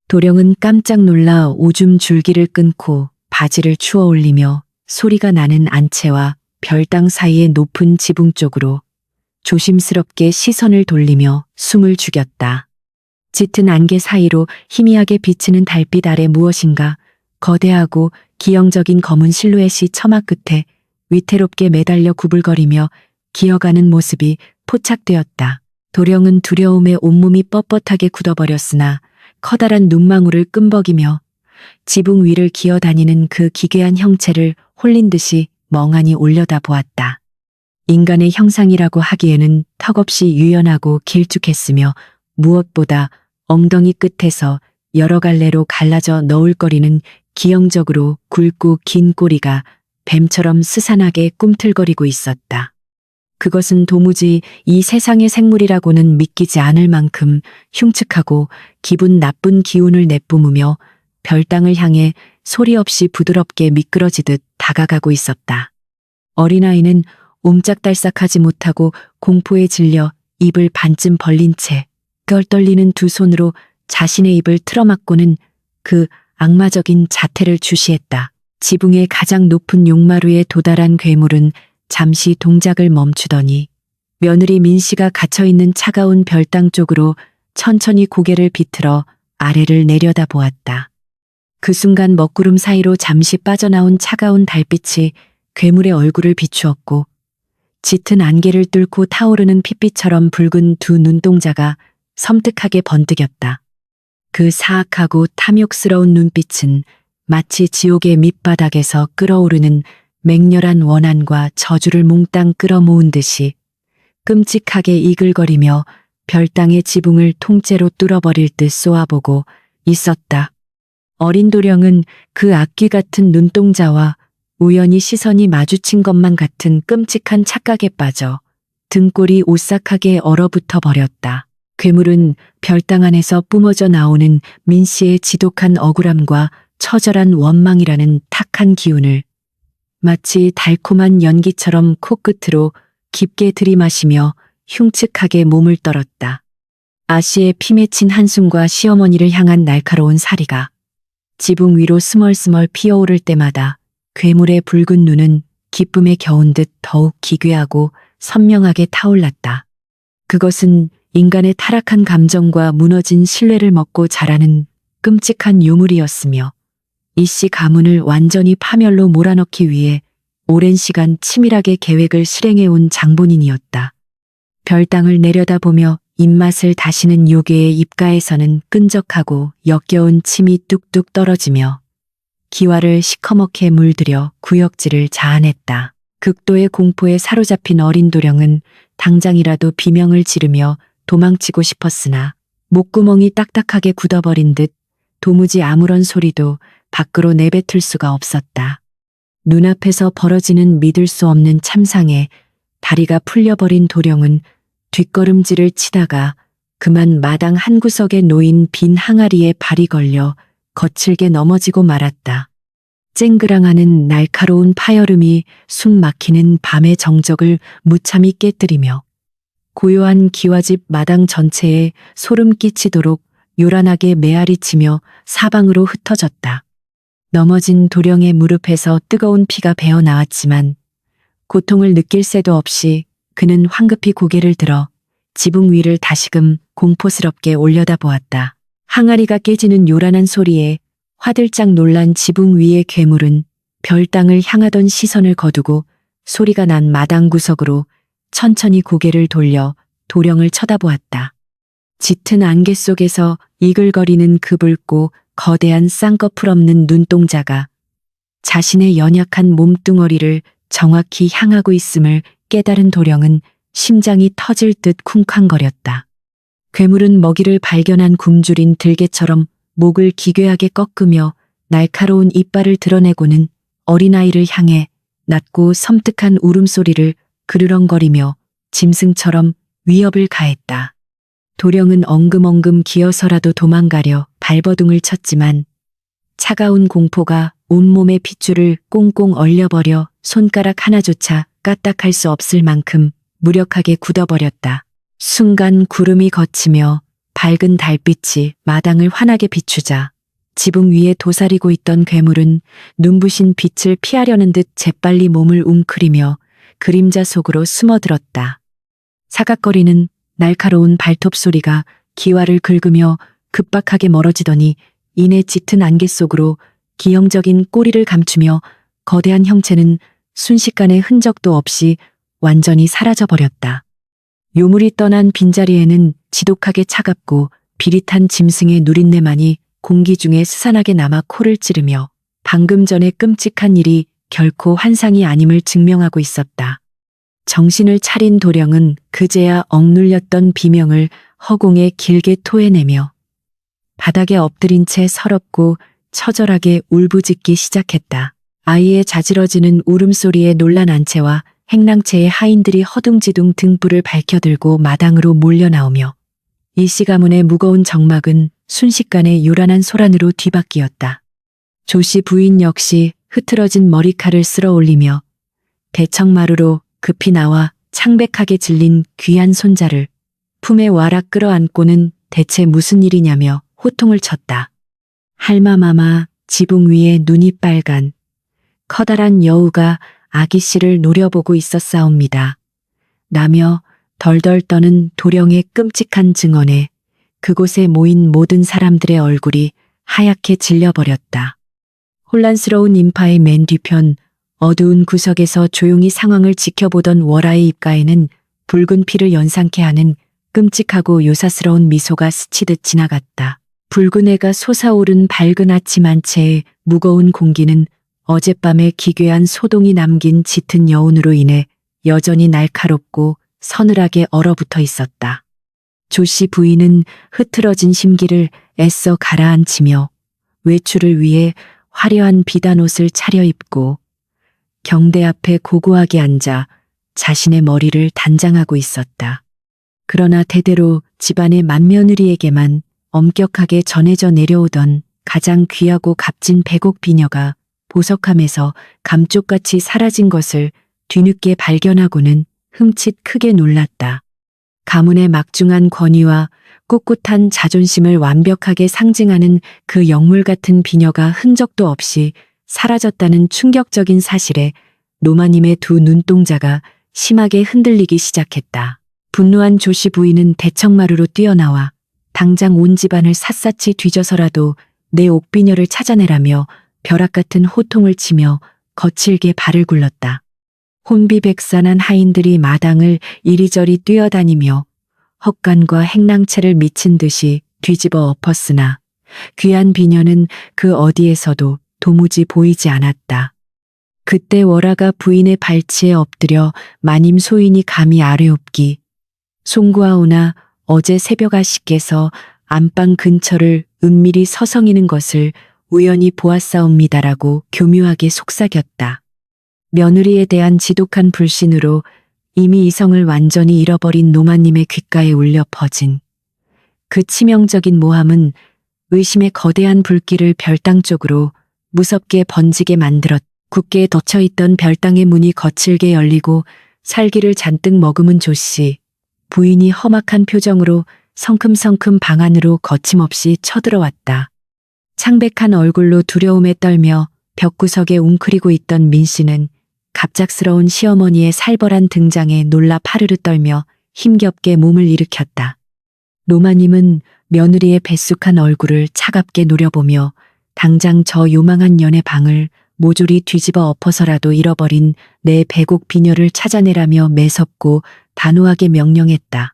도령은 깜짝 놀라 오줌 줄기를 끊고 바지를 추어 올리며 소리가 나는 안채와 별당 사이의 높은 지붕 쪽으로 조심스럽게 시선을 돌리며 숨을 죽였다. 짙은 안개 사이로 희미하게 비치는 달빛 아래 무엇인가 거대하고 기형적인 검은 실루엣이 처마 끝에 위태롭게 매달려 구불거리며 기어가는 모습이 포착되었다. 도령은 두려움에 온몸이 뻣뻣하게 굳어버렸으나 커다란 눈망울을 끔벅이며 지붕 위를 기어다니는 그 기괴한 형체를 홀린 듯이 멍하니 올려다보았다. 인간의 형상이라고 하기에는 턱없이 유연하고 길쭉했으며 무엇보다 엉덩이 끝에서 여러 갈래로 갈라져 너울거리는 기형적으로 굵고 긴 꼬리가 뱀처럼 스산하게 꿈틀거리고 있었다. 그것은 도무지 이 세상의 생물이라고는 믿기지 않을 만큼 흉측하고 기분 나쁜 기운을 내뿜으며 별땅을 향해 소리 없이 부드럽게 미끄러지듯 다가가고 있었다. 어린아이는 옴짝달싹하지 못하고 공포에 질려 입을 반쯤 벌린 채 떨리는 두 손으로 자신의 입을 틀어막고는 그 악마적인 자태를 주시했다. 지붕의 가장 높은 용마루에 도달한 괴물은 잠시 동작을 멈추더니 며느리 민씨가 갇혀있는 차가운 별당 쪽으로 천천히 고개를 비틀어 아래를 내려다보았다. 그 순간 먹구름 사이로 잠시 빠져나온 차가운 달빛이 괴물의 얼굴을 비추었고 짙은 안개를 뚫고 타오르는 핏빛처럼 붉은 두 눈동자가 섬뜩하게 번뜩였다. 그 사악하고 탐욕스러운 눈빛은 마치 지옥의 밑바닥에서 끓어오르는 맹렬한 원한과 저주를 몽땅 끌어모은 듯이 끔찍하게 이글거리며 별땅의 지붕을 통째로 뚫어버릴 듯 쏘아보고 있었다. 어린 도령은 그 악귀 같은 눈동자와 우연히 시선이 마주친 것만 같은 끔찍한 착각에 빠져 등골이 오싹하게 얼어붙어 버렸다. 괴물은 별당 안에서 뿜어져 나오는 민씨의 지독한 억울함과 처절한 원망이라는 탁한 기운을 마치 달콤한 연기처럼 코끝으로 깊게 들이마시며 흉측하게 몸을 떨었다. 아씨의 피 맺힌 한숨과 시어머니를 향한 날카로운 사리가 지붕 위로 스멀스멀 피어오를 때마다 괴물의 붉은 눈은 기쁨에 겨운 듯 더욱 기괴하고 선명하게 타올랐다. 그것은 인간의 타락한 감정과 무너진 신뢰를 먹고 자라는 끔찍한 유물이었으며 이씨 가문을 완전히 파멸로 몰아넣기 위해 오랜 시간 치밀하게 계획을 실행해온 장본인이었다. 별땅을 내려다보며 입맛을 다시는 요괴의 입가에서는 끈적하고 역겨운 침이 뚝뚝 떨어지며 기와를 시커멓게 물들여 구역질을 자아냈다. 극도의 공포에 사로잡힌 어린 도령은 당장이라도 비명을 지르며 도망치고 싶었으나 목구멍이 딱딱하게 굳어버린 듯 도무지 아무런 소리도 밖으로 내뱉을 수가 없었다. 눈앞에서 벌어지는 믿을 수 없는 참상에 다리가 풀려버린 도령은 뒷걸음질을 치다가 그만 마당 한구석에 놓인 빈 항아리에 발이 걸려 거칠게 넘어지고 말았다. 쨍그랑하는 날카로운 파여름이 숨 막히는 밤의 정적을 무참히 깨뜨리며 고요한 기와집 마당 전체에 소름 끼치도록 요란하게 메아리치며 사방으로 흩어졌다. 넘어진 도령의 무릎에서 뜨거운 피가 배어 나왔지만 고통을 느낄 새도 없이 그는 황급히 고개를 들어 지붕 위를 다시금 공포스럽게 올려다보았다. 항아리가 깨지는 요란한 소리에 화들짝 놀란 지붕 위의 괴물은 별땅을 향하던 시선을 거두고 소리가 난 마당 구석으로 천천히 고개를 돌려 도령을 쳐다보았다. 짙은 안개 속에서 이글거리는 그 붉고 거대한 쌍꺼풀 없는 눈동자가 자신의 연약한 몸뚱어리를 정확히 향하고 있음을 깨달은 도령은 심장이 터질 듯 쿵쾅거렸다. 괴물은 먹이를 발견한 굶주린 들개처럼 목을 기괴하게 꺾으며 날카로운 이빨을 드러내고는 어린아이를 향해 낮고 섬뜩한 울음소리를 그르렁거리며 짐승처럼 위협을 가했다. 도령은 엉금엉금 기어서라도 도망가려 발버둥을 쳤지만 차가운 공포가 온몸의 핏줄을 꽁꽁 얼려버려 손가락 하나조차 까딱할 수 없을 만큼 무력하게 굳어버렸다. 순간 구름이 걷히며 밝은 달빛이 마당을 환하게 비추자 지붕 위에 도사리고 있던 괴물은 눈부신 빛을 피하려는 듯 재빨리 몸을 웅크리며 그림자 속으로 숨어들었다. 사각거리는 날카로운 발톱 소리가 기와를 긁으며 급박하게 멀어지더니 이내 짙은 안개 속으로 기형적인 꼬리를 감추며 거대한 형체는 순식간에 흔적도 없이 완전히 사라져버렸다. 요물이 떠난 빈자리에는 지독하게 차갑고 비릿한 짐승의 누린내만이 공기 중에 스산하게 남아 코를 찌르며 방금 전에 끔찍한 일이 결코 환상이 아님을 증명하고 있었다. 정신을 차린 도령은 그제야 억눌렸던 비명을 허공에 길게 토해내며 바닥에 엎드린 채 서럽고 처절하게 울부짖기 시작했다. 아이의 자지러지는 울음소리에 놀란 안채와 행랑채의 하인들이 허둥지둥 등불을 밝혀들고 마당으로 몰려나오며 일시 가문의 무거운 정막은 순식간에 요란한 소란으로 뒤바뀌었다. 조씨 부인 역시 흐트러진 머리칼을 쓸어 올리며 대청마루로 급히 나와 창백하게 질린 귀한 손자를 품에 와락 끌어안고는 대체 무슨 일이냐며 호통을 쳤다. 할마마마 지붕 위에 눈이 빨간 커다란 여우가 아기 씨를 노려보고 있었사옵니다. 라며 덜덜 떠는 도령의 끔찍한 증언에 그곳에 모인 모든 사람들의 얼굴이 하얗게 질려버렸다. 혼란스러운 인파의 맨 뒤편 어두운 구석에서 조용히 상황을 지켜보던 월아의 입가에는 붉은 피를 연상케 하는 끔찍하고 요사스러운 미소가 스치듯 지나갔다. 붉은 해가 솟아오른 밝은 아침 한채의 무거운 공기는 어젯밤에 기괴한 소동이 남긴 짙은 여운으로 인해 여전히 날카롭고 서늘하게 얼어붙어 있었다. 조씨 부인은 흐트러진 심기를 애써 가라앉히며 외출을 위해 화려한 비단옷을 차려입고 경대 앞에 고고하게 앉아 자신의 머리를 단장하고 있었다. 그러나 대대로 집안의 맏며느리에게만 엄격하게 전해져 내려오던 가장 귀하고 값진 백옥 비녀가 보석함에서 감쪽같이 사라진 것을 뒤늦게 발견하고는 흠칫 크게 놀랐다. 가문의 막중한 권위와 꿋꿋한 자존심을 완벽하게 상징하는 그 영물 같은 비녀가 흔적도 없이 사라졌다는 충격적인 사실에 노마님의 두 눈동자가 심하게 흔들리기 시작했다. 분노한 조씨 부인은 대청마루로 뛰어나와 당장 온 집안을 샅샅이 뒤져서라도 내 옥비녀를 찾아내라며 벼락 같은 호통을 치며 거칠게 발을 굴렀다. 혼비백산한 하인들이 마당을 이리저리 뛰어다니며 헛간과 행랑채를 미친 듯이 뒤집어 엎었으나 귀한 비녀는 그 어디에서도 도무지 보이지 않았다. 그때 월아가 부인의 발치에 엎드려 마님 소인이 감히 아뢰옵기 송구하오나 어제 새벽 아씨께서 안방 근처를 은밀히 서성이는 것을 우연히 보았사옵니다라고 교묘하게 속삭였다. 며느리에 대한 지독한 불신으로 이미 이성을 완전히 잃어버린 노마님의 귓가에 울려 퍼진 그 치명적인 모함은 의심의 거대한 불길을 별당 쪽으로 무섭게 번지게 만들었. 굳게 닫혀있던 별당의 문이 거칠게 열리고 살기를 잔뜩 머금은 조씨 부인이 험악한 표정으로 성큼성큼 방 안으로 거침없이 쳐들어왔다. 창백한 얼굴로 두려움에 떨며 벽구석에 웅크리고 있던 민씨는 갑작스러운 시어머니의 살벌한 등장에 놀라 파르르 떨며 힘겹게 몸을 일으켰다. 노마님은 며느리의 뱃쑥한 얼굴을 차갑게 노려보며 당장 저 요망한 년의 방을 모조리 뒤집어 엎어서라도 잃어버린 내 백옥 비녀를 찾아내라며 매섭고 단호하게 명령했다.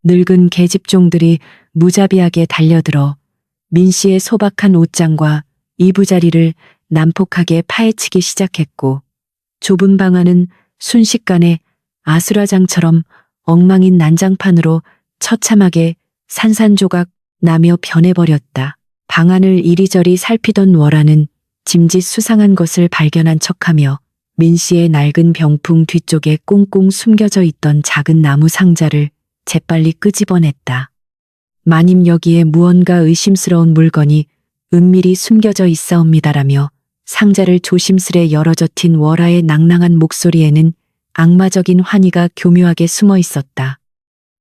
늙은 계집종들이 무자비하게 달려들어 민씨의 소박한 옷장과 이부자리를 난폭하게 파헤치기 시작했고 좁은 방 안은 순식간에 아수라장처럼 엉망인 난장판으로 처참하게 산산조각 나며 변해버렸다. 방 안을 이리저리 살피던 월아는 짐짓 수상한 것을 발견한 척하며 민씨의 낡은 병풍 뒤쪽에 꽁꽁 숨겨져 있던 작은 나무 상자를 재빨리 끄집어냈다. 마님 여기에 무언가 의심스러운 물건이 은밀히 숨겨져 있사옵니다라며 상자를 조심스레 열어젖힌 월아의 낭낭한 목소리에는 악마적인 환희가 교묘하게 숨어 있었다.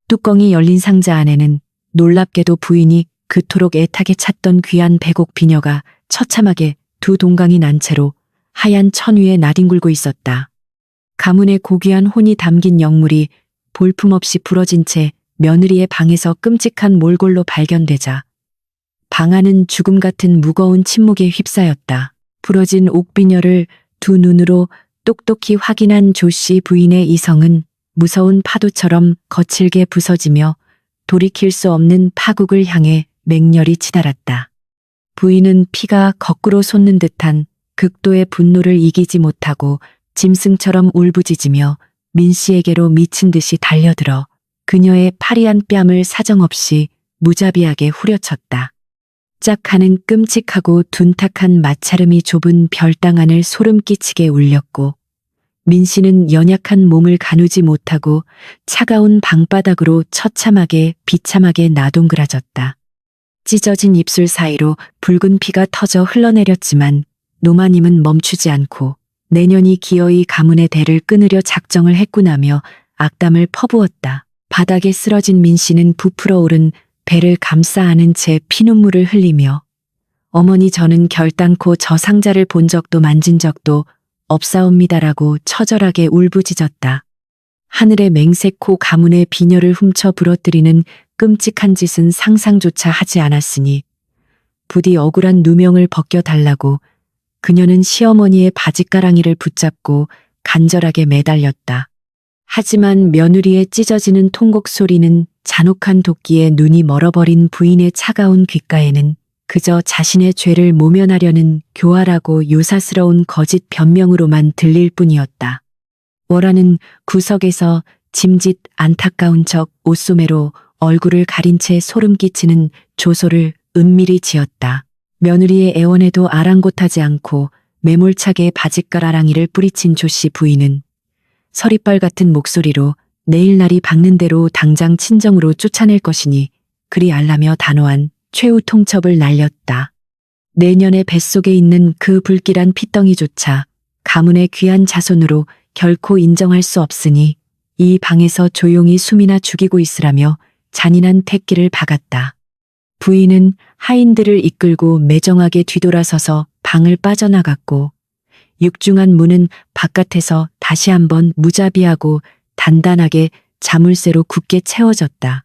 뚜껑이 열린 상자 안에는 놀랍게도 부인이 그토록 애타게 찾던 귀한 백옥 비녀가 처참하게 두 동강이 난 채로 하얀 천 위에 나뒹굴고 있었다. 가문의 고귀한 혼이 담긴 영물이 볼품없이 부러진 채 며느리의 방에서 끔찍한 몰골로 발견되자 방 안은 죽음 같은 무거운 침묵에 휩싸였다. 부러진 옥비녀를 두 눈으로 똑똑히 확인한 조씨 부인의 이성은 무서운 파도처럼 거칠게 부서지며 돌이킬 수 없는 파국을 향해 맹렬히 치달았다. 부인은 피가 거꾸로 솟는 듯한 극도의 분노를 이기지 못하고 짐승처럼 울부짖으며 민 씨에게로 미친 듯이 달려들어 그녀의 파리한 뺨을 사정없이 무자비하게 후려쳤다. 짝 하는 끔찍하고 둔탁한 마찰음이 좁은 별당 안을 소름 끼치게 울렸고 민 씨는 연약한 몸을 가누지 못하고 차가운 방바닥으로 처참하게 비참하게 나동그라졌다. 찢어진 입술 사이로 붉은 피가 터져 흘러내렸지만 노마님은 멈추지 않고 내년이 기어이 가문의 대를 끊으려 작정을 했구나며 악담을 퍼부었다. 바닥에 쓰러진 민 씨는 부풀어 오른 배를 감싸 안은 채 피눈물을 흘리며 어머니 저는 결단코 저 상자를 본 적도 만진 적도 없사옵니다라고 처절하게 울부짖었다. 하늘의 맹세코 가문의 비녀를 훔쳐 부러뜨리는 끔찍한 짓은 상상조차 하지 않았으니 부디 억울한 누명을 벗겨달라고 그녀는 시어머니의 바짓가랑이를 붙잡고 간절하게 매달렸다. 하지만 며느리의 찢어지는 통곡 소리는 잔혹한 도끼에 눈이 멀어버린 부인의 차가운 귓가에는 그저 자신의 죄를 모면하려는 교활하고 요사스러운 거짓 변명으로만 들릴 뿐이었다. 월화는 구석에서 짐짓 안타까운 척 옷소매로 얼굴을 가린 채 소름 끼치는 조소를 은밀히 지었다. 며느리의 애원에도 아랑곳하지 않고 매몰차게 바짓가랑이를 뿌리친 조씨 부인은 서리빨 같은 목소리로 내일 날이 밝는 대로 당장 친정으로 쫓아낼 것이니 그리 알라며 단호한 최후 통첩을 날렸다. 내년의 뱃속에 있는 그 불길한 핏덩이조차 가문의 귀한 자손으로 결코 인정할 수 없으니 이 방에서 조용히 숨이나 죽이고 있으라며 잔인한 택기를 박았다. 부인은 하인들을 이끌고 매정하게 뒤돌아서서 방을 빠져나갔고 육중한 문은 바깥에서 다시 한번 무자비하고 단단하게 자물쇠로 굳게 채워졌다.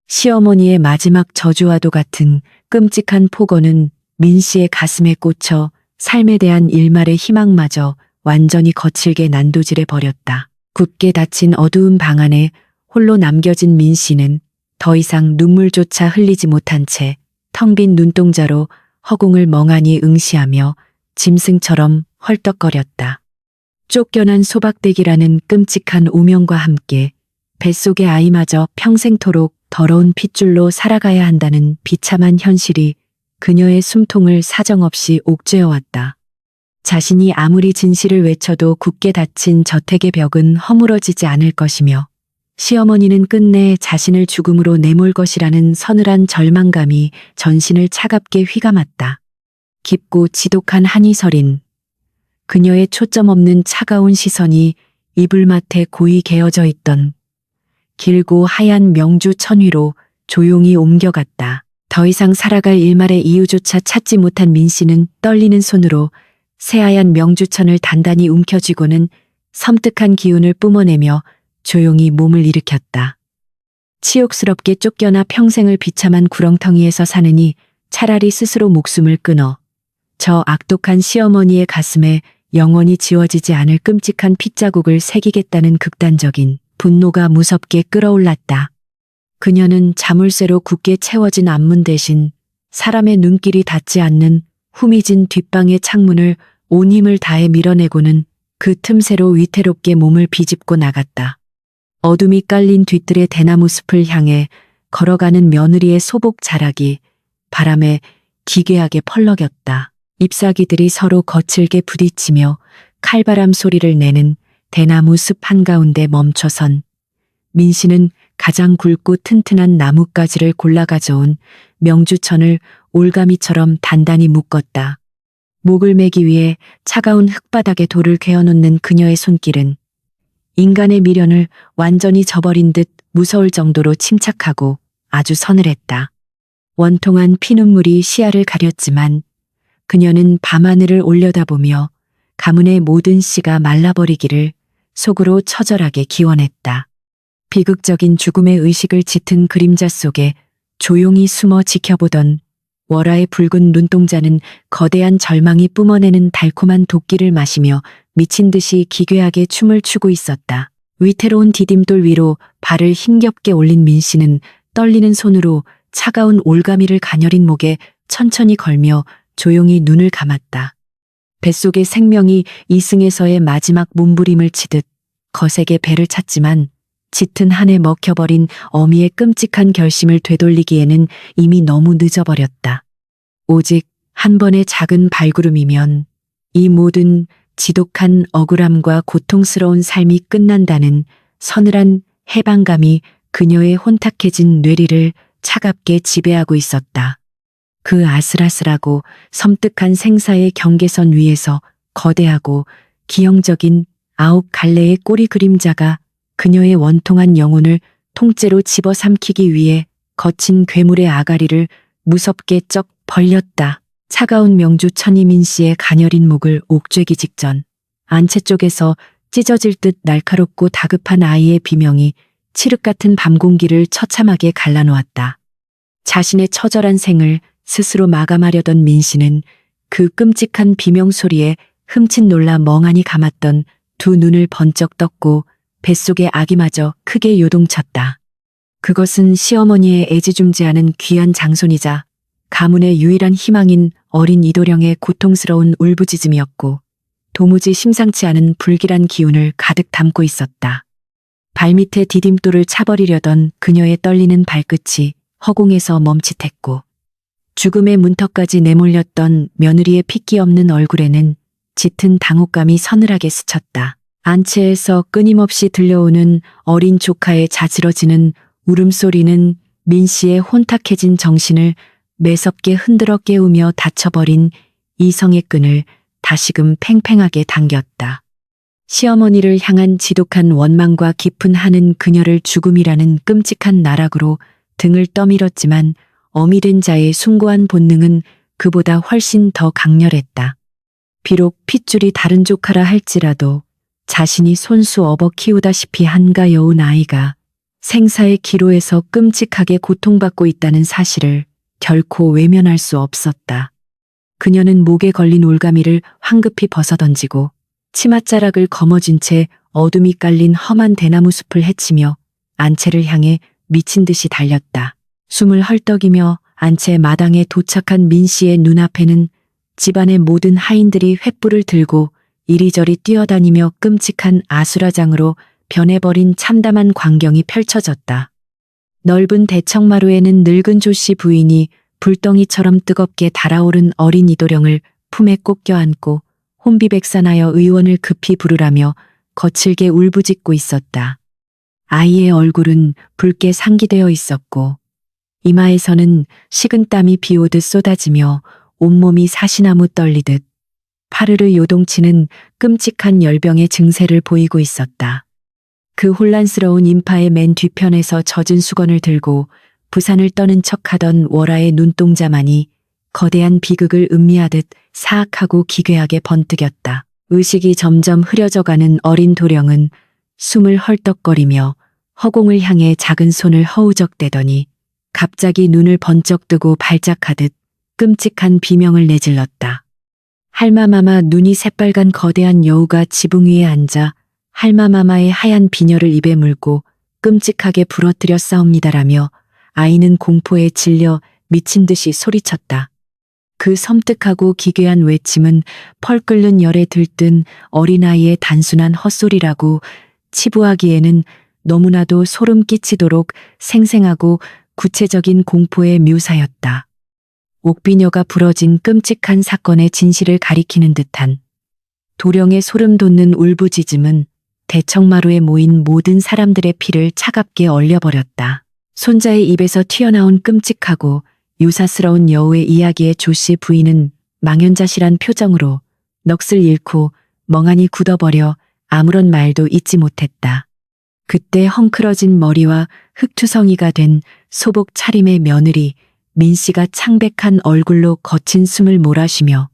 시어머니의 마지막 저주와도 같은 끔찍한 폭언은 민 씨의 가슴에 꽂혀 삶에 대한 일말의 희망마저 완전히 거칠게 난도질해 버렸다. 굳게 닫힌 어두운 방 안에 홀로 남겨진 민 씨는 더 이상 눈물조차 흘리지 못한 채 텅 빈 눈동자로 허공을 멍하니 응시하며 짐승처럼 헐떡거렸다. 쫓겨난 소박대기라는 끔찍한 오명과 함께 뱃속의 아이마저 평생토록 더러운 핏줄로 살아가야 한다는 비참한 현실이 그녀의 숨통을 사정없이 옥죄어왔다. 자신이 아무리 진실을 외쳐도 굳게 닫힌 저택의 벽은 허물어지지 않을 것이며 시어머니는 끝내 자신을 죽음으로 내몰 것이라는 서늘한 절망감이 전신을 차갑게 휘감았다. 깊고 지독한 한이 서린 그녀의 초점 없는 차가운 시선이 이불맡에 고이 개어져 있던 길고 하얀 명주 천위로 조용히 옮겨갔다. 더 이상 살아갈 일말의 이유조차 찾지 못한 민 씨는 떨리는 손으로 새하얀 명주천을 단단히 움켜쥐고는 섬뜩한 기운을 뿜어내며 조용히 몸을 일으켰다. 치욕스럽게 쫓겨나 평생을 비참한 구렁텅이에서 사느니 차라리 스스로 목숨을 끊어 저 악독한 시어머니의 가슴에 영원히 지워지지 않을 끔찍한 핏자국을 새기겠다는 극단적인 분노가 무섭게 끓어올랐다. 그녀는 자물쇠로 굳게 채워진 앞문 대신 사람의 눈길이 닿지 않는 후미진 뒷방의 창문을 온 힘을 다해 밀어내고는 그 틈새로 위태롭게 몸을 비집고 나갔다. 어둠이 깔린 뒤뜰의 대나무 숲을 향해 걸어가는 며느리의 소복 자락이 바람에 기괴하게 펄럭였다. 잎사귀들이 서로 거칠게 부딪히며 칼바람 소리를 내는 대나무 숲 한가운데 멈춰선 민 씨는 가장 굵고 튼튼한 나뭇가지를 골라 가져온 명주천을 올가미처럼 단단히 묶었다. 목을 매기 위해 차가운 흙바닥에 돌을 괴어놓는 그녀의 손길은 인간의 미련을 완전히 저버린 듯 무서울 정도로 침착하고 아주 서늘했다. 원통한 피눈물이 시야를 가렸지만 그녀는 밤하늘을 올려다보며 가문의 모든 씨가 말라버리기를 속으로 처절하게 기원했다. 비극적인 죽음의 의식을 짙은 그림자 속에 조용히 숨어 지켜보던 월화의 붉은 눈동자는 거대한 절망이 뿜어내는 달콤한 도끼를 마시며 미친 듯이 기괴하게 춤을 추고 있었다. 위태로운 디딤돌 위로 발을 힘겹게 올린 민 씨는 떨리는 손으로 차가운 올가미를 가녀린 목에 천천히 걸며 조용히 눈을 감았다. 뱃속의 생명이 이승에서의 마지막 몸부림을 치듯 거세게 배를 찼지만 짙은 한에 먹혀버린 어미의 끔찍한 결심을 되돌리기에는 이미 너무 늦어버렸다. 오직 한 번의 작은 발구름이면 이 모든 지독한 억울함과 고통스러운 삶이 끝난다는 서늘한 해방감이 그녀의 혼탁해진 뇌리를 차갑게 지배하고 있었다. 그 아슬아슬하고 섬뜩한 생사의 경계선 위에서 거대하고 기형적인 9갈래의 꼬리 그림자가 그녀의 원통한 영혼을 통째로 집어삼키기 위해 거친 괴물의 아가리를 무섭게 쩍 벌렸다. 차가운 명주 천이민 씨의 가녀린 목을 옥죄기 직전 안채 쪽에서 찢어질 듯 날카롭고 다급한 아이의 비명이 칠흑 같은 밤 공기를 처참하게 갈라놓았다. 자신의 처절한 생을 스스로 마감하려던 민 씨는 그 끔찍한 비명 소리에 흠칫 놀라 멍하니 감았던 두 눈을 번쩍 떴고 뱃속의 아기마저 크게 요동쳤다. 그것은 시어머니의 애지중지하는 귀한 장손이자 가문의 유일한 희망인 어린 이도령의 고통스러운 울부짖음이었고 도무지 심상치 않은 불길한 기운을 가득 담고 있었다. 발밑에 디딤돌을 차버리려던 그녀의 떨리는 발끝이 허공에서 멈칫했고 죽음의 문턱까지 내몰렸던 며느리의 핏기 없는 얼굴에는 짙은 당혹감이 서늘하게 스쳤다. 안채에서 끊임없이 들려오는 어린 조카의 자지러지는 울음소리는 민 씨의 혼탁해진 정신을 매섭게 흔들어 깨우며 닫혀버린 이성의 끈을 다시금 팽팽하게 당겼다. 시어머니를 향한 지독한 원망과 깊은 한은 그녀를 죽음이라는 끔찍한 나락으로 등을 떠밀었지만 어미된 자의 숭고한 본능은 그보다 훨씬 더 강렬했다. 비록 핏줄이 다른 조카라 할지라도 자신이 손수 업어 키우다시피 한가여운 아이가 생사의 기로에서 끔찍하게 고통받고 있다는 사실을 결코 외면할 수 없었다. 그녀는 목에 걸린 올가미를 황급히 벗어던지고 치맛자락을 거머쥔 채 어둠이 깔린 험한 대나무 숲을 헤치며 안채를 향해 미친 듯이 달렸다. 숨을 헐떡이며 안채 마당에 도착한 민 씨의 눈앞에는 집안의 모든 하인들이 횃불을 들고 이리저리 뛰어다니며 끔찍한 아수라장으로 변해버린 참담한 광경이 펼쳐졌다. 넓은 대청마루에는 늙은 조씨 부인이 불덩이처럼 뜨겁게 달아오른 어린 이도령을 품에 꼭 껴안고 혼비백산하여 의원을 급히 부르라며 거칠게 울부짖고 있었다. 아이의 얼굴은 붉게 상기되어 있었고 이마에서는 식은땀이 비오듯 쏟아지며 온몸이 사시나무 떨리듯 파르르 요동치는 끔찍한 열병의 증세를 보이고 있었다. 그 혼란스러운 인파의 맨 뒤편에서 젖은 수건을 들고 부산을 떠는 척하던 월화의 눈동자만이 거대한 비극을 음미하듯 사악하고 기괴하게 번뜩였다. 의식이 점점 흐려져가는 어린 도령은 숨을 헐떡거리며 허공을 향해 작은 손을 허우적대더니 갑자기 눈을 번쩍 뜨고 발작하듯 끔찍한 비명을 내질렀다. 할마마마 눈이 새빨간 거대한 여우가 지붕 위에 앉아 할마마마의 하얀 비녀를 입에 물고 끔찍하게 부러뜨려 싸웁니다라며 아이는 공포에 질려 미친 듯이 소리쳤다. 그 섬뜩하고 기괴한 외침은 펄 끓는 열에 들뜬 어린아이의 단순한 헛소리라고 치부하기에는 너무나도 소름 끼치도록 생생하고 구체적인 공포의 묘사였다. 옥비녀가 부러진 끔찍한 사건의 진실을 가리키는 듯한 도령의 소름 돋는 울부짖음은 대청마루에 모인 모든 사람들의 피를 차갑게 얼려버렸다. 손자의 입에서 튀어나온 끔찍하고 유사스러운 여우의 이야기에 조씨 부인은 망연자실한 표정으로 넋을 잃고 멍하니 굳어버려 아무런 말도 잇지 못했다. 그때 헝클어진 머리와 흙투성이가 된 소복 차림의 며느리 민 씨가 창백한 얼굴로 거친 숨을 몰아쉬며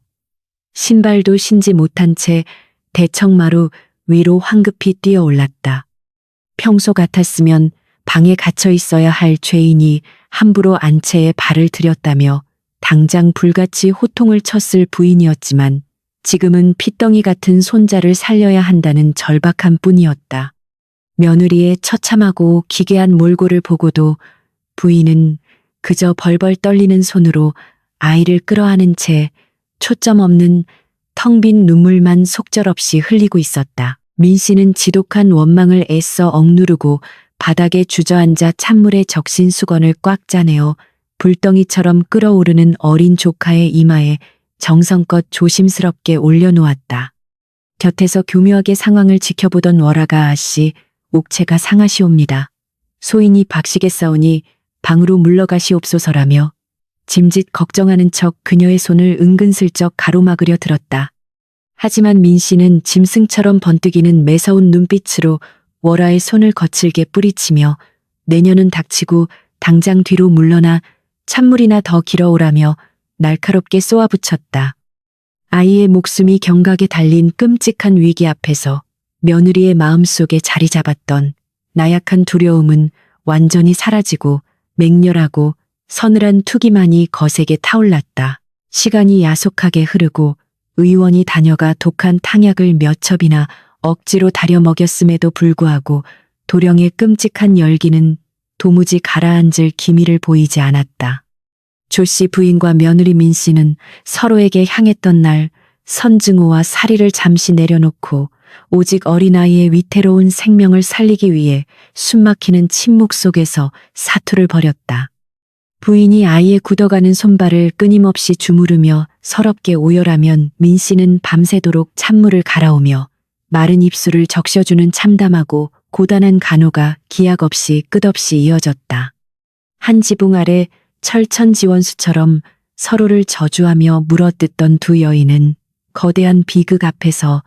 신발도 신지 못한 채 대청마루 위로 황급히 뛰어올랐다. 평소 같았으면 방에 갇혀 있어야 할 죄인이 함부로 안채에 발을 들였다며 당장 불같이 호통을 쳤을 부인이었지만 지금은 핏덩이 같은 손자를 살려야 한다는 절박함 뿐이었다. 며느리의 처참하고 기괴한 몰골을 보고도 부인은 그저 벌벌 떨리는 손으로 아이를 끌어안은 채 초점 없는 텅 빈 눈물만 속절없이 흘리고 있었다. 민 씨는 지독한 원망을 애써 억누르고 바닥에 주저앉아 찬물에 적신 수건을 꽉 짜내어 불덩이처럼 끓어오르는 어린 조카의 이마에 정성껏 조심스럽게 올려놓았다. 곁에서 교묘하게 상황을 지켜보던 월아가 아씨, 옥체가 상하시옵니다. 소인이 박시겠사오니 방으로 물러가시옵소서라며 짐짓 걱정하는 척 그녀의 손을 은근슬쩍 가로막으려 들었다. 하지만 민 씨는 짐승처럼 번뜩이는 매서운 눈빛으로 월아의 손을 거칠게 뿌리치며 내년은 닥치고 당장 뒤로 물러나 찬물이나 더 길어오라며 날카롭게 쏘아붙였다. 아이의 목숨이 경각에 달린 끔찍한 위기 앞에서 며느리의 마음속에 자리 잡았던 나약한 두려움은 완전히 사라지고 맹렬하고 서늘한 투기만이 거세게 타올랐다. 시간이 야속하게 흐르고 의원이 다녀가 독한 탕약을 몇 첩이나 억지로 다려 먹였음에도 불구하고 도령의 끔찍한 열기는 도무지 가라앉을 기미를 보이지 않았다. 조씨 부인과 며느리 민 씨는 서로에게 향했던 날 선증오와 사리를 잠시 내려놓고 오직 어린아이의 위태로운 생명을 살리기 위해 숨막히는 침묵 속에서 사투를 벌였다. 부인이 아이의 굳어가는 손발을 끊임없이 주무르며 서럽게 오열하면 민 씨는 밤새도록 찬물을 갈아오며 마른 입술을 적셔주는 참담하고 고단한 간호가 기약 없이 끝없이 이어졌다. 한 지붕 아래 철천지원수처럼 서로를 저주하며 물어뜯던 두 여인은 거대한 비극 앞에서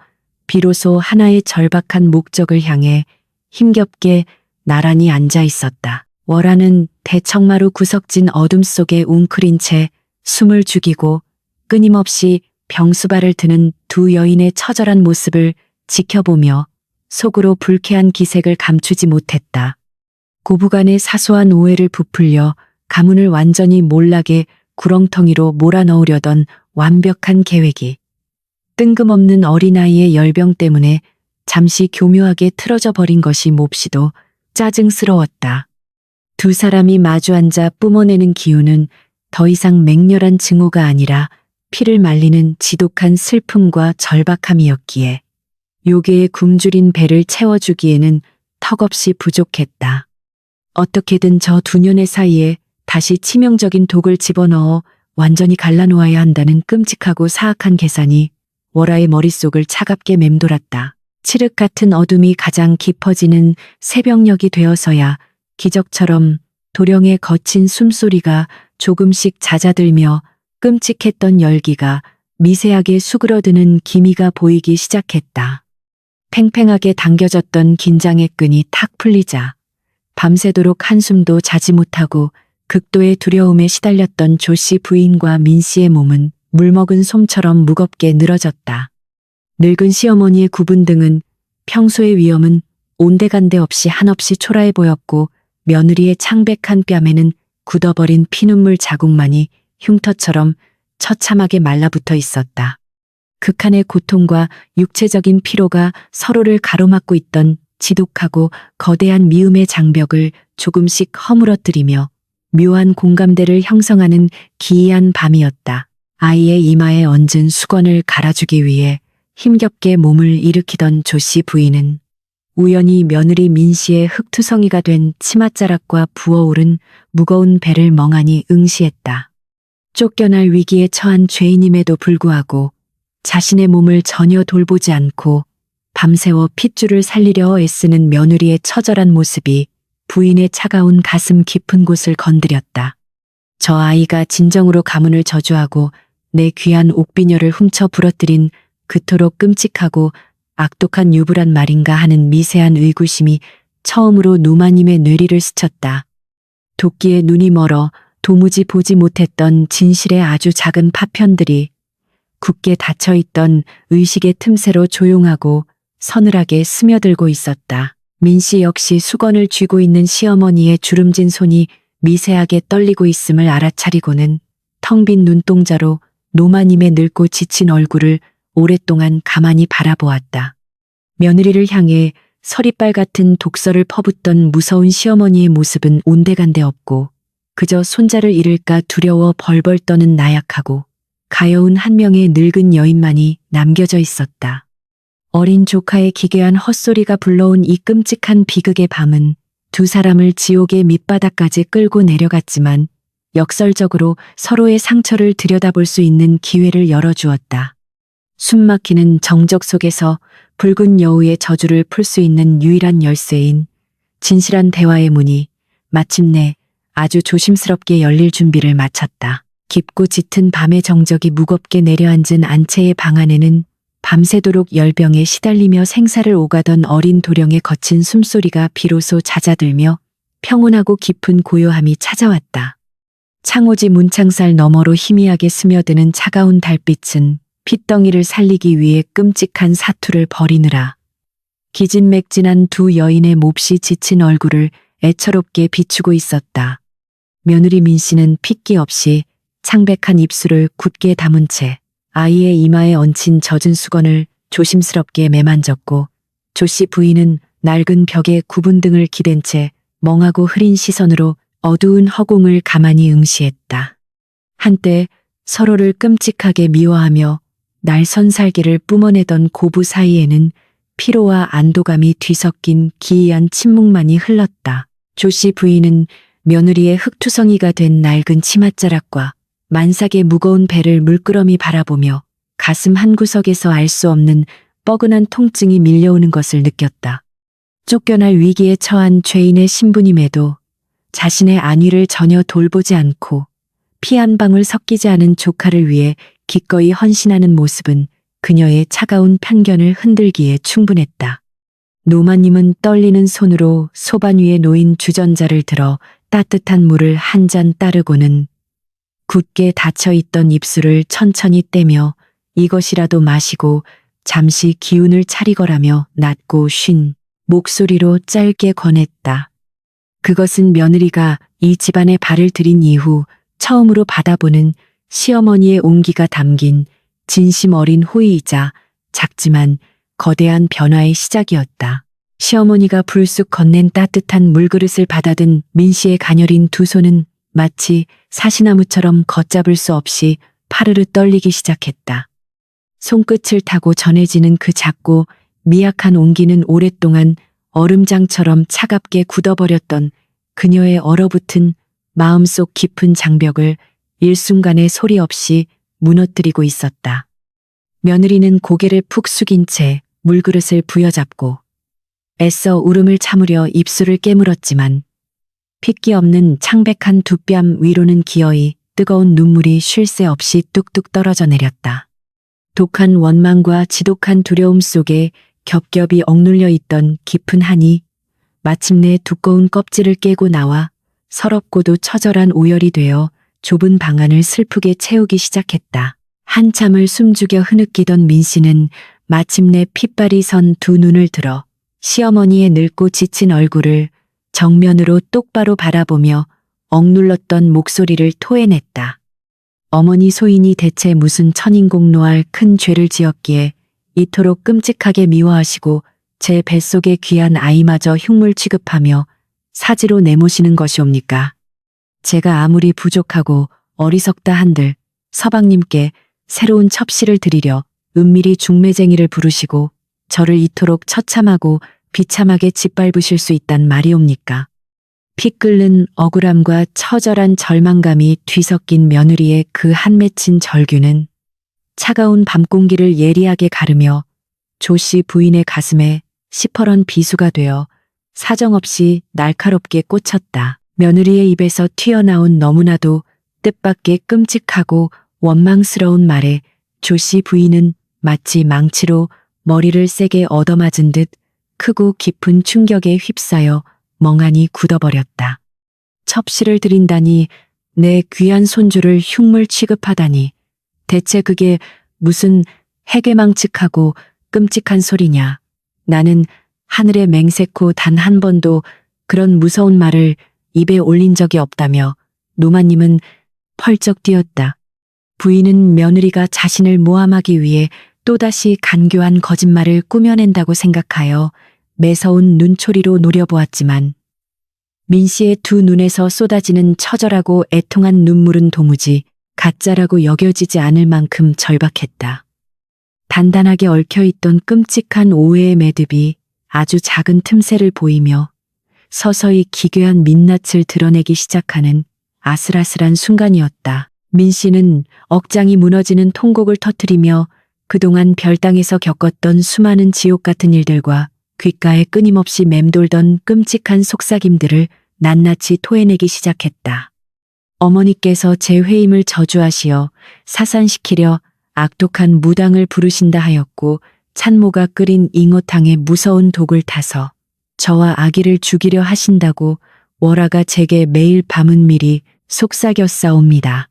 비로소 하나의 절박한 목적을 향해 힘겹게 나란히 앉아 있었다. 월아는 대청마루 구석진 어둠 속에 웅크린 채 숨을 죽이고 끊임없이 병수발을 드는 두 여인의 처절한 모습을 지켜보며 속으로 불쾌한 기색을 감추지 못했다. 고부간의 사소한 오해를 부풀려 가문을 완전히 몰락의 구렁텅이로 몰아넣으려던 완벽한 계획이 뜬금없는 어린아이의 열병 때문에 잠시 교묘하게 틀어져 버린 것이 몹시도 짜증스러웠다. 두 사람이 마주 앉아 뿜어내는 기운은 더 이상 맹렬한 증오가 아니라 피를 말리는 지독한 슬픔과 절박함이었기에 요괴의 굶주린 배를 채워주기에는 턱없이 부족했다. 어떻게든 저 두 년의 사이에 다시 치명적인 독을 집어넣어 완전히 갈라놓아야 한다는 끔찍하고 사악한 계산이 월아의 머릿속을 차갑게 맴돌았다. 칠흑 같은 어둠이 가장 깊어지는 새벽녘이 되어서야 기적처럼 도령의 거친 숨소리가 조금씩 잦아들며 끔찍했던 열기가 미세하게 수그러드는 기미가 보이기 시작했다. 팽팽하게 당겨졌던 긴장의 끈이 탁 풀리자 밤새도록 한숨도 자지 못하고 극도의 두려움에 시달렸던 조씨 부인과 민 씨의 몸은 물먹은 솜처럼 무겁게 늘어졌다. 늙은 시어머니의 굽은 등은 평소의 위험은 온데간데 없이 한없이 초라해 보였고 며느리의 창백한 뺨에는 굳어버린 피눈물 자국만이 흉터처럼 처참하게 말라붙어 있었다. 극한의 고통과 육체적인 피로가 서로를 가로막고 있던 지독하고 거대한 미움의 장벽을 조금씩 허물어뜨리며 묘한 공감대를 형성하는 기이한 밤이었다. 아이의 이마에 얹은 수건을 갈아주기 위해 힘겹게 몸을 일으키던 조씨 부인은 우연히 며느리 민 씨의 흙투성이가 된 치맛자락과 부어오른 무거운 배를 멍하니 응시했다. 쫓겨날 위기에 처한 죄인임에도 불구하고 자신의 몸을 전혀 돌보지 않고 밤새워 핏줄을 살리려 애쓰는 며느리의 처절한 모습이 부인의 차가운 가슴 깊은 곳을 건드렸다. 저 아이가 진정으로 가문을 저주하고 내 귀한 옥비녀를 훔쳐 부러뜨린 그토록 끔찍하고 악독한 유부란 말인가 하는 미세한 의구심이 처음으로 누마님의 뇌리를 스쳤다. 도끼에 눈이 멀어 도무지 보지 못했던 진실의 아주 작은 파편들이 굳게 닫혀있던 의식의 틈새로 조용하고 서늘하게 스며들고 있었다. 민 씨 역시 수건을 쥐고 있는 시어머니의 주름진 손이 미세하게 떨리고 있음을 알아차리고는 텅 빈 눈동자로 노마님의 늙고 지친 얼굴을 오랫동안 가만히 바라보았다. 며느리를 향해 서리빨 같은 독설을 퍼붓던 무서운 시어머니의 모습은 온데간데 없고 그저 손자를 잃을까 두려워 벌벌 떠는 나약하고 가여운 한 명의 늙은 여인만이 남겨져 있었다. 어린 조카의 기괴한 헛소리가 불러온 이 끔찍한 비극의 밤은 두 사람을 지옥의 밑바닥까지 끌고 내려갔지만 역설적으로 서로의 상처를 들여다볼 수 있는 기회를 열어주었다. 숨막히는 정적 속에서 붉은 여우의 저주를 풀 수 있는 유일한 열쇠인 진실한 대화의 문이 마침내 아주 조심스럽게 열릴 준비를 마쳤다. 깊고 짙은 밤의 정적이 무겁게 내려앉은 안채의 방 안에는 밤새도록 열병에 시달리며 생사를 오가던 어린 도령의 거친 숨소리가 비로소 잦아들며 평온하고 깊은 고요함이 찾아왔다. 창호지 문창살 너머로 희미하게 스며드는 차가운 달빛은 핏덩이를 살리기 위해 끔찍한 사투를 벌이느라 기진맥진한 두 여인의 몹시 지친 얼굴을 애처롭게 비추고 있었다. 며느리 민씨는 핏기 없이 창백한 입술을 굳게 다문 채 아이의 이마에 얹힌 젖은 수건을 조심스럽게 매만졌고 조씨 부인은 낡은 벽에 굽은 등을 기댄 채 멍하고 흐린 시선으로 어두운 허공을 가만히 응시했다. 한때 서로를 끔찍하게 미워하며 날선 살기를 뿜어내던 고부 사이에는 피로와 안도감이 뒤섞인 기이한 침묵만이 흘렀다. 조씨 부인은 며느리의 흙투성이가 된 낡은 치맛자락과 만삭의 무거운 배를 물끄러미 바라보며 가슴 한구석에서 알 수 없는 뻐근한 통증이 밀려오는 것을 느꼈다. 쫓겨날 위기에 처한 죄인의 신부님에도 자신의 안위를 전혀 돌보지 않고 피 한 방울 섞이지 않은 조카를 위해 기꺼이 헌신하는 모습은 그녀의 차가운 편견을 흔들기에 충분했다. 노마님은 떨리는 손으로 소반 위에 놓인 주전자를 들어 따뜻한 물을 한 잔 따르고는 굳게 닫혀있던 입술을 천천히 떼며 이것이라도 마시고 잠시 기운을 차리거라며 낮고 쉰 목소리로 짧게 권했다. 그것은 며느리가 이 집안에 발을 들인 이후 처음으로 받아보는 시어머니의 온기가 담긴 진심 어린 호의이자 작지만 거대한 변화의 시작이었다. 시어머니가 불쑥 건넨 따뜻한 물그릇을 받아든 민씨의 가녀린 두 손은 마치 사시나무처럼 걷잡을 수 없이 파르르 떨리기 시작했다. 손끝을 타고 전해지는 그 작고 미약한 온기는 오랫동안 얼음장처럼 차갑게 굳어버렸던 그녀의 얼어붙은 마음속 깊은 장벽을 일순간에 소리 없이 무너뜨리고 있었다. 며느리는 고개를 푹 숙인 채 물그릇을 부여잡고 애써 울음을 참으려 입술을 깨물었지만 핏기 없는 창백한 두 뺨 위로는 기어이 뜨거운 눈물이 쉴 새 없이 뚝뚝 떨어져 내렸다. 독한 원망과 지독한 두려움 속에 겹겹이 억눌려 있던 깊은 한이 마침내 두꺼운 껍질을 깨고 나와 서럽고도 처절한 오열이 되어 좁은 방 안을 슬프게 채우기 시작했다. 한참을 숨죽여 흐느끼던 민씨는 마침내 핏발이 선 두 눈을 들어 시어머니의 늙고 지친 얼굴을 정면으로 똑바로 바라보며 억눌렀던 목소리를 토해냈다. 어머니 소인이 대체 무슨 천인공노할 큰 죄를 지었기에 이토록 끔찍하게 미워하시고 제 뱃속의 귀한 아이마저 흉물 취급하며 사지로 내모시는 것이옵니까? 제가 아무리 부족하고 어리석다 한들 서방님께 새로운 첩시를 드리려 은밀히 중매쟁이를 부르시고 저를 이토록 처참하고 비참하게 짓밟으실 수 있단 말이옵니까? 피 끓는 억울함과 처절한 절망감이 뒤섞인 며느리의 그 한 맺힌 절규는 차가운 밤공기를 예리하게 가르며 조씨 부인의 가슴에 시퍼런 비수가 되어 사정없이 날카롭게 꽂혔다. 며느리의 입에서 튀어나온 너무나도 뜻밖의 끔찍하고 원망스러운 말에 조씨 부인은 마치 망치로 머리를 세게 얻어맞은 듯 크고 깊은 충격에 휩싸여 멍하니 굳어버렸다. 첩시를 드린다니, 내 귀한 손주를 흉물 취급하다니, 대체 그게 무슨 해괴망측하고 끔찍한 소리냐. 나는 하늘에 맹세코 단 한 번도 그런 무서운 말을 입에 올린 적이 없다며 노마님은 펄쩍 뛰었다. 부인은 며느리가 자신을 모함하기 위해 또다시 간교한 거짓말을 꾸며낸다고 생각하여 매서운 눈초리로 노려보았지만 민 씨의 두 눈에서 쏟아지는 처절하고 애통한 눈물은 도무지 가짜라고 여겨지지 않을 만큼 절박했다. 단단하게 얽혀있던 끔찍한 오해의 매듭이 아주 작은 틈새를 보이며 서서히 기괴한 민낯을 드러내기 시작하는 아슬아슬한 순간이었다. 민 씨는 억장이 무너지는 통곡을 터뜨리며 그동안 별당에서 겪었던 수많은 지옥 같은 일들과 귓가에 끊임없이 맴돌던 끔찍한 속삭임들을 낱낱이 토해내기 시작했다. 어머니께서 제 회임을 저주하시어 사산시키려 악독한 무당을 부르신다 하였고 찬모가 끓인 잉어탕에 무서운 독을 타서 저와 아기를 죽이려 하신다고 월하가 제게 매일 밤은밀히 속삭였사옵니다.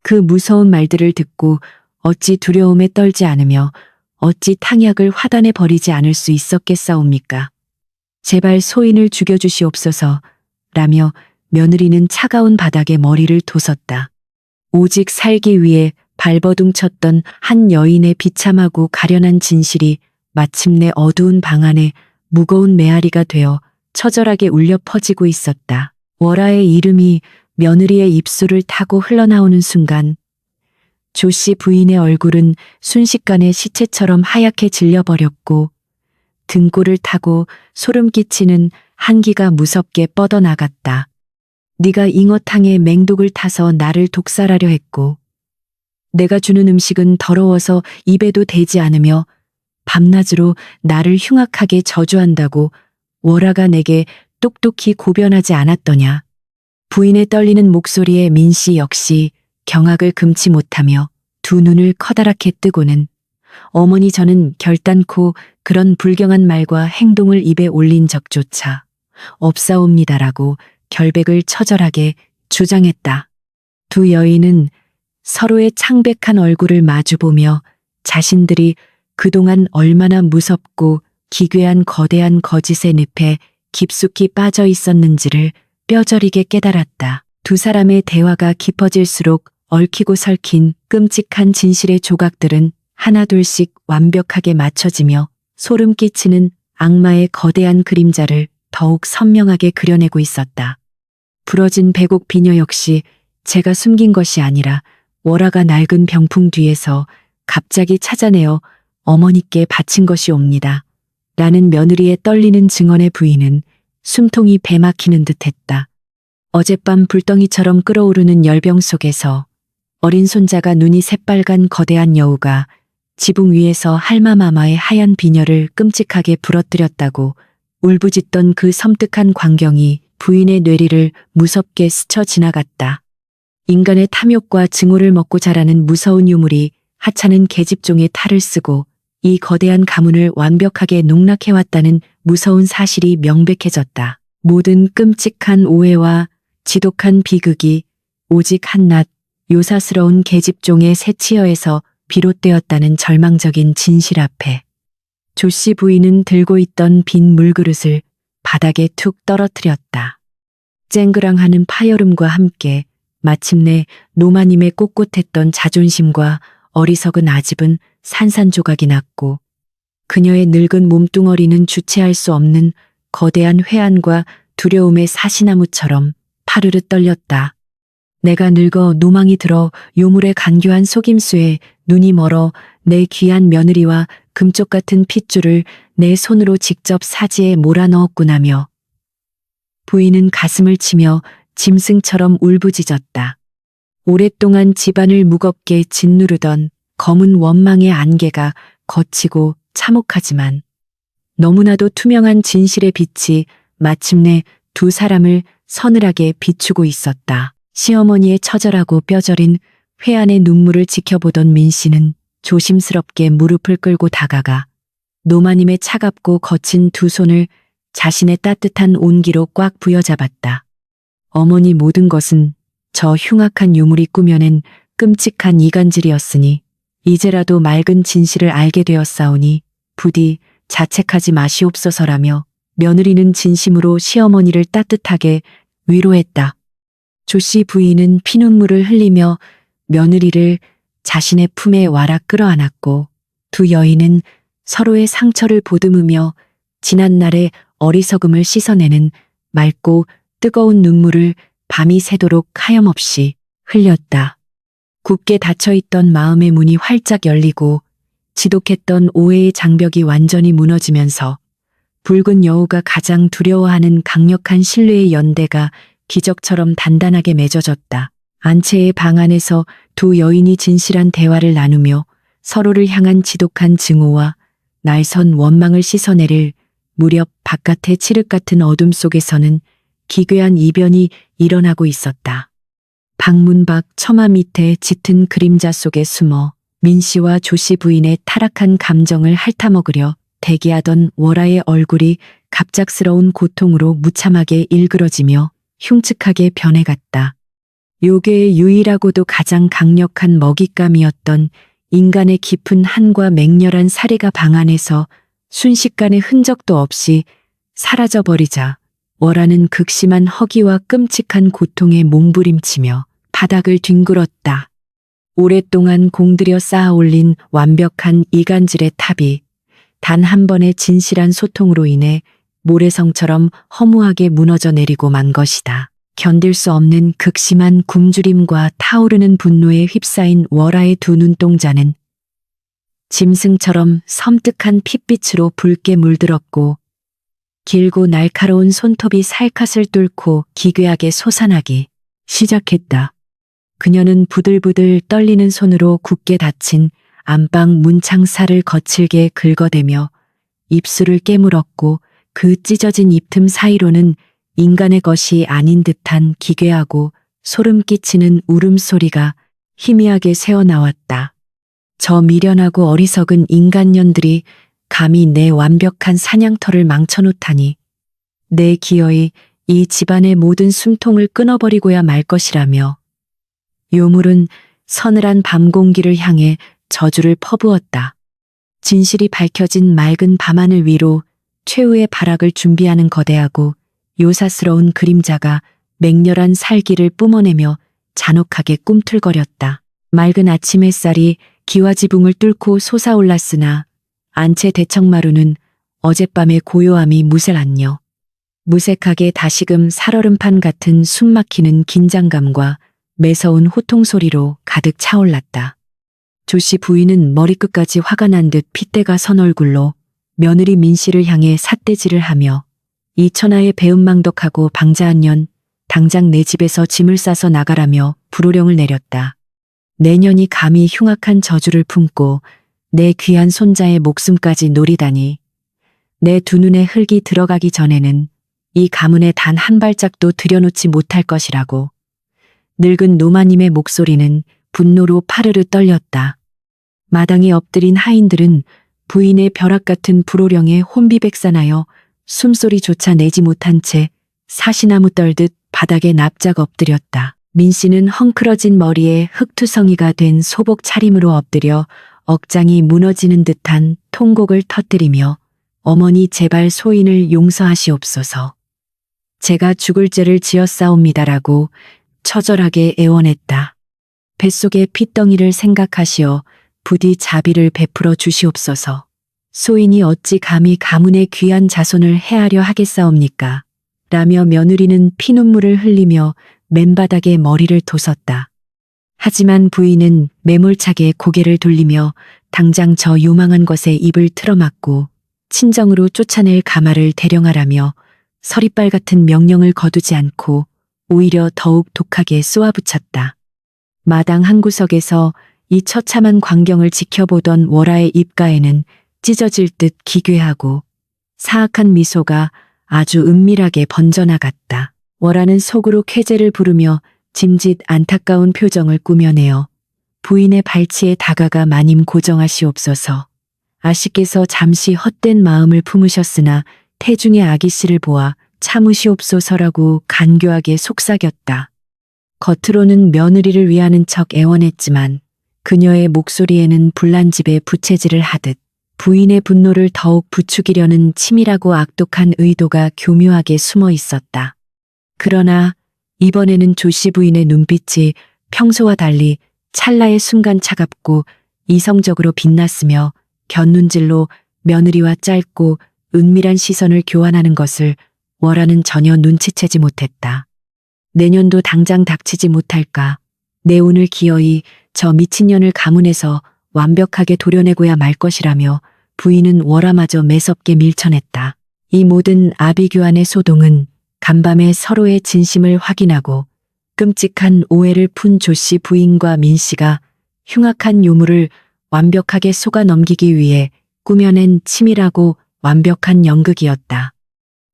그 무서운 말들을 듣고 어찌 두려움에 떨지 않으며 어찌 탕약을 화단에 버리지 않을 수 있었겠사옵니까? 제발 소인을 죽여주시옵소서 라며 며느리는 차가운 바닥에 머리를 돋웠다. 오직 살기 위해 발버둥 쳤던 한 여인의 비참하고 가련한 진실이 마침내 어두운 방 안에 무거운 메아리가 되어 처절하게 울려 퍼지고 있었다. 월하의 이름이 며느리의 입술을 타고 흘러나오는 순간 조씨 부인의 얼굴은 순식간에 시체처럼 하얗게 질려버렸고 등골을 타고 소름 끼치는 한기가 무섭게 뻗어나갔다. 네가 잉어탕에 맹독을 타서 나를 독살하려 했고 내가 주는 음식은 더러워서 입에도 대지 않으며 밤낮으로 나를 흉악하게 저주한다고 월하가 내게 똑똑히 고변하지 않았더냐. 부인의 떨리는 목소리에 민 씨 역시 경악을 금치 못하며 두 눈을 커다랗게 뜨고는 어머니 저는 결단코 그런 불경한 말과 행동을 입에 올린 적조차 없사옵니다라고 결백을 처절하게 주장했다. 두 여인은 서로의 창백한 얼굴을 마주보며 자신들이 그동안 얼마나 무섭고 기괴한 거대한 거짓의 늪에 깊숙이 빠져 있었는지를 뼈저리게 깨달았다. 두 사람의 대화가 깊어질수록 얽히고 설킨 끔찍한 진실의 조각들은 하나둘씩 완벽하게 맞춰지며 소름 끼치는 악마의 거대한 그림자를 더욱 선명하게 그려내고 있었다. 부러진 배곡 비녀 역시 제가 숨긴 것이 아니라 월하가 낡은 병풍 뒤에서 갑자기 찾아내어 어머니께 바친 것이옵니다. 라는 며느리의 떨리는 증언의 부인은 숨통이 배 막히는 듯했다. 어젯밤 불덩이처럼 끓어오르는 열병 속에서 어린 손자가 눈이 새빨간 거대한 여우가 지붕 위에서 할마마마의 하얀 비녀를 끔찍하게 부러뜨렸다고 울부짖던 그 섬뜩한 광경이 부인의 뇌리를 무섭게 스쳐 지나갔다. 인간의 탐욕과 증오를 먹고 자라는 무서운 유물이 하찮은 계집종의 탈을 쓰고 이 거대한 가문을 완벽하게 농락해왔다는 무서운 사실이 명백해졌다. 모든 끔찍한 오해와 지독한 비극이 오직 한낱 요사스러운 계집종의 새치여에서 비롯되었다는 절망적인 진실 앞에 조씨 부인은 들고 있던 빈 물그릇을 바닥에 툭 떨어뜨렸다. 쨍그랑하는 파여름과 함께 마침내 노마님의 꼿꼿했던 자존심과 어리석은 아집은 산산조각이 났고 그녀의 늙은 몸뚱어리는 주체할 수 없는 거대한 회한과 두려움의 사시나무처럼 파르르 떨렸다. 내가 늙어 노망이 들어 요물의 간교한 속임수에 눈이 멀어 내 귀한 며느리와 금쪽 같은 핏줄을 내 손으로 직접 사지에 몰아넣었구나며 부인은 가슴을 치며 짐승처럼 울부짖었다. 오랫동안 집안을 무겁게 짓누르던 검은 원망의 안개가 거치고 참혹하지만 너무나도 투명한 진실의 빛이 마침내 두 사람을 서늘하게 비추고 있었다. 시어머니의 처절하고 뼈저린 회한의 눈물을 지켜보던 민 씨는 조심스럽게 무릎을 꿇고 다가가 노마님의 차갑고 거친 두 손을 자신의 따뜻한 온기로 꽉 부여잡았다. 어머니 모든 것은 저 흉악한 유물이 꾸며낸 끔찍한 이간질이었으니 이제라도 맑은 진실을 알게 되었사오니 부디 자책하지 마시옵소서라며 며느리는 진심으로 시어머니를 따뜻하게 위로했다. 조씨 부인은 피눈물을 흘리며 며느리를 자신의 품에 와락 끌어안았고 두 여인은 서로의 상처를 보듬으며 지난날의 어리석음을 씻어내는 맑고 뜨거운 눈물을 밤이 새도록 하염없이 흘렸다. 굳게 닫혀있던 마음의 문이 활짝 열리고 지독했던 오해의 장벽이 완전히 무너지면서 붉은 여우가 가장 두려워하는 강력한 신뢰의 연대가 기적처럼 단단하게 맺어졌다. 안채의 방 안에서 두 여인이 진실한 대화를 나누며 서로를 향한 지독한 증오와 날선 원망을 씻어내릴 무렵 바깥의 칠흑 같은 어둠 속에서는 기괴한 이변이 일어나고 있었다. 방문 밖 처마 밑에 짙은 그림자 속에 숨어 민 씨와 조 씨 부인의 타락한 감정을 핥아먹으려 대기하던 월아의 얼굴이 갑작스러운 고통으로 무참하게 일그러지며 흉측하게 변해갔다. 요괴의 유일하고도 가장 강력한 먹잇감이었던 인간의 깊은 한과 맹렬한 사리가 방 안에서 순식간에 흔적도 없이 사라져버리자 월아는 극심한 허기와 끔찍한 고통에 몸부림치며 바닥을 뒹굴었다. 오랫동안 공들여 쌓아올린 완벽한 이간질의 탑이 단 한 번의 진실한 소통으로 인해 모래성처럼 허무하게 무너져 내리고 만 것이다. 견딜 수 없는 극심한 굶주림과 타오르는 분노에 휩싸인 월아의 두 눈동자는 짐승처럼 섬뜩한 핏빛으로 붉게 물들었고 길고 날카로운 손톱이 살갗을 뚫고 기괴하게 솟아나기 시작했다. 그녀는 부들부들 떨리는 손으로 굳게 닫힌 안방 문창살을 거칠게 긁어대며 입술을 깨물었고 그 찢어진 입틈 사이로는 인간의 것이 아닌 듯한 기괴하고 소름 끼치는 울음소리가 희미하게 새어나왔다. 저 미련하고 어리석은 인간년들이 감히 내 완벽한 사냥터를 망쳐놓다니. 내 기어이 이 집안의 모든 숨통을 끊어버리고야 말 것이라며 요물은 서늘한 밤 공기를 향해 저주를 퍼부었다. 진실이 밝혀진 맑은 밤하늘 위로 최후의 발악을 준비하는 거대하고 요사스러운 그림자가 맹렬한 살기를 뿜어내며 잔혹하게 꿈틀거렸다. 맑은 아침 햇살이 기와지붕을 뚫고 솟아올랐으나 안채 대청마루는 어젯밤의 고요함이 무색하며 무색하게 다시금 살얼음판 같은 숨막히는 긴장감과 매서운 호통 소리로 가득 차올랐다. 조씨 부인은 머리끝까지 화가 난 듯 핏대가 선 얼굴로 며느리 민 씨를 향해 삿대질을 하며 이 천하의 배은망덕하고 방자한 년 당장 내 집에서 짐을 싸서 나가라며 불호령을 내렸다. 내년이 감히 흉악한 저주를 품고 내 귀한 손자의 목숨까지 노리다니. 내 두 눈에 흙이 들어가기 전에는 이 가문에 단 한 발짝도 들여놓지 못할 것이라고. 늙은 노마님의 목소리는 분노로 파르르 떨렸다. 마당에 엎드린 하인들은 부인의 벼락 같은 불호령에 혼비백산하여 숨소리조차 내지 못한 채 사시나무 떨듯 바닥에 납작 엎드렸다. 민 씨는 헝클어진 머리에 흙투성이가 된 소복 차림으로 엎드려 억장이 무너지는 듯한 통곡을 터뜨리며 어머니 제발 소인을 용서하시옵소서. 제가 죽을 죄를 지었사옵니다라고 처절하게 애원했다. 뱃속의 핏덩이를 생각하시어 부디 자비를 베풀어 주시옵소서. 소인이 어찌 감히 가문의 귀한 자손을 해하려 하겠사옵니까? 라며 며느리는 피눈물을 흘리며 맨바닥에 머리를 돋았다. 하지만 부인은 매몰차게 고개를 돌리며 당장 저 요망한 것에 입을 틀어막고 친정으로 쫓아낼 가마를 대령하라며 서리빨 같은 명령을 거두지 않고 오히려 더욱 독하게 쏘아붙였다. 마당 한 구석에서 이 처참한 광경을 지켜보던 월아의 입가에는 찢어질 듯 기괴하고 사악한 미소가 아주 은밀하게 번져나갔다. 월아는 속으로 쾌재를 부르며 짐짓 안타까운 표정을 꾸며내어 부인의 발치에 다가가 마님 고정하시옵소서. 아씨께서 잠시 헛된 마음을 품으셨으나 태중의 아기 씨를 보아 참으시옵소서라고 간교하게 속삭였다. 겉으로는 며느리를 위하는 척 애원했지만 그녀의 목소리에는 불난집에 부채질을 하듯 부인의 분노를 더욱 부추기려는 치밀하고 악독한 의도가 교묘하게 숨어 있었다. 그러나 이번에는 조씨 부인의 눈빛이 평소와 달리 찰나의 순간 차갑고 이성적으로 빛났으며 곁눈질로 며느리와 짧고 은밀한 시선을 교환하는 것을 월아는 전혀 눈치채지 못했다. 내년도 당장 닥치지 못할까. 내 운을 기어이 저 미친년을 가문에서 완벽하게 도려내고야 말 것이라며 부인은 월아마저 매섭게 밀쳐냈다. 이 모든 아비규환의 소동은 간밤에 서로의 진심을 확인하고 끔찍한 오해를 푼 조씨 부인과 민씨가 흉악한 요물을 완벽하게 속아 넘기기 위해 꾸며낸 치밀하고 완벽한 연극이었다.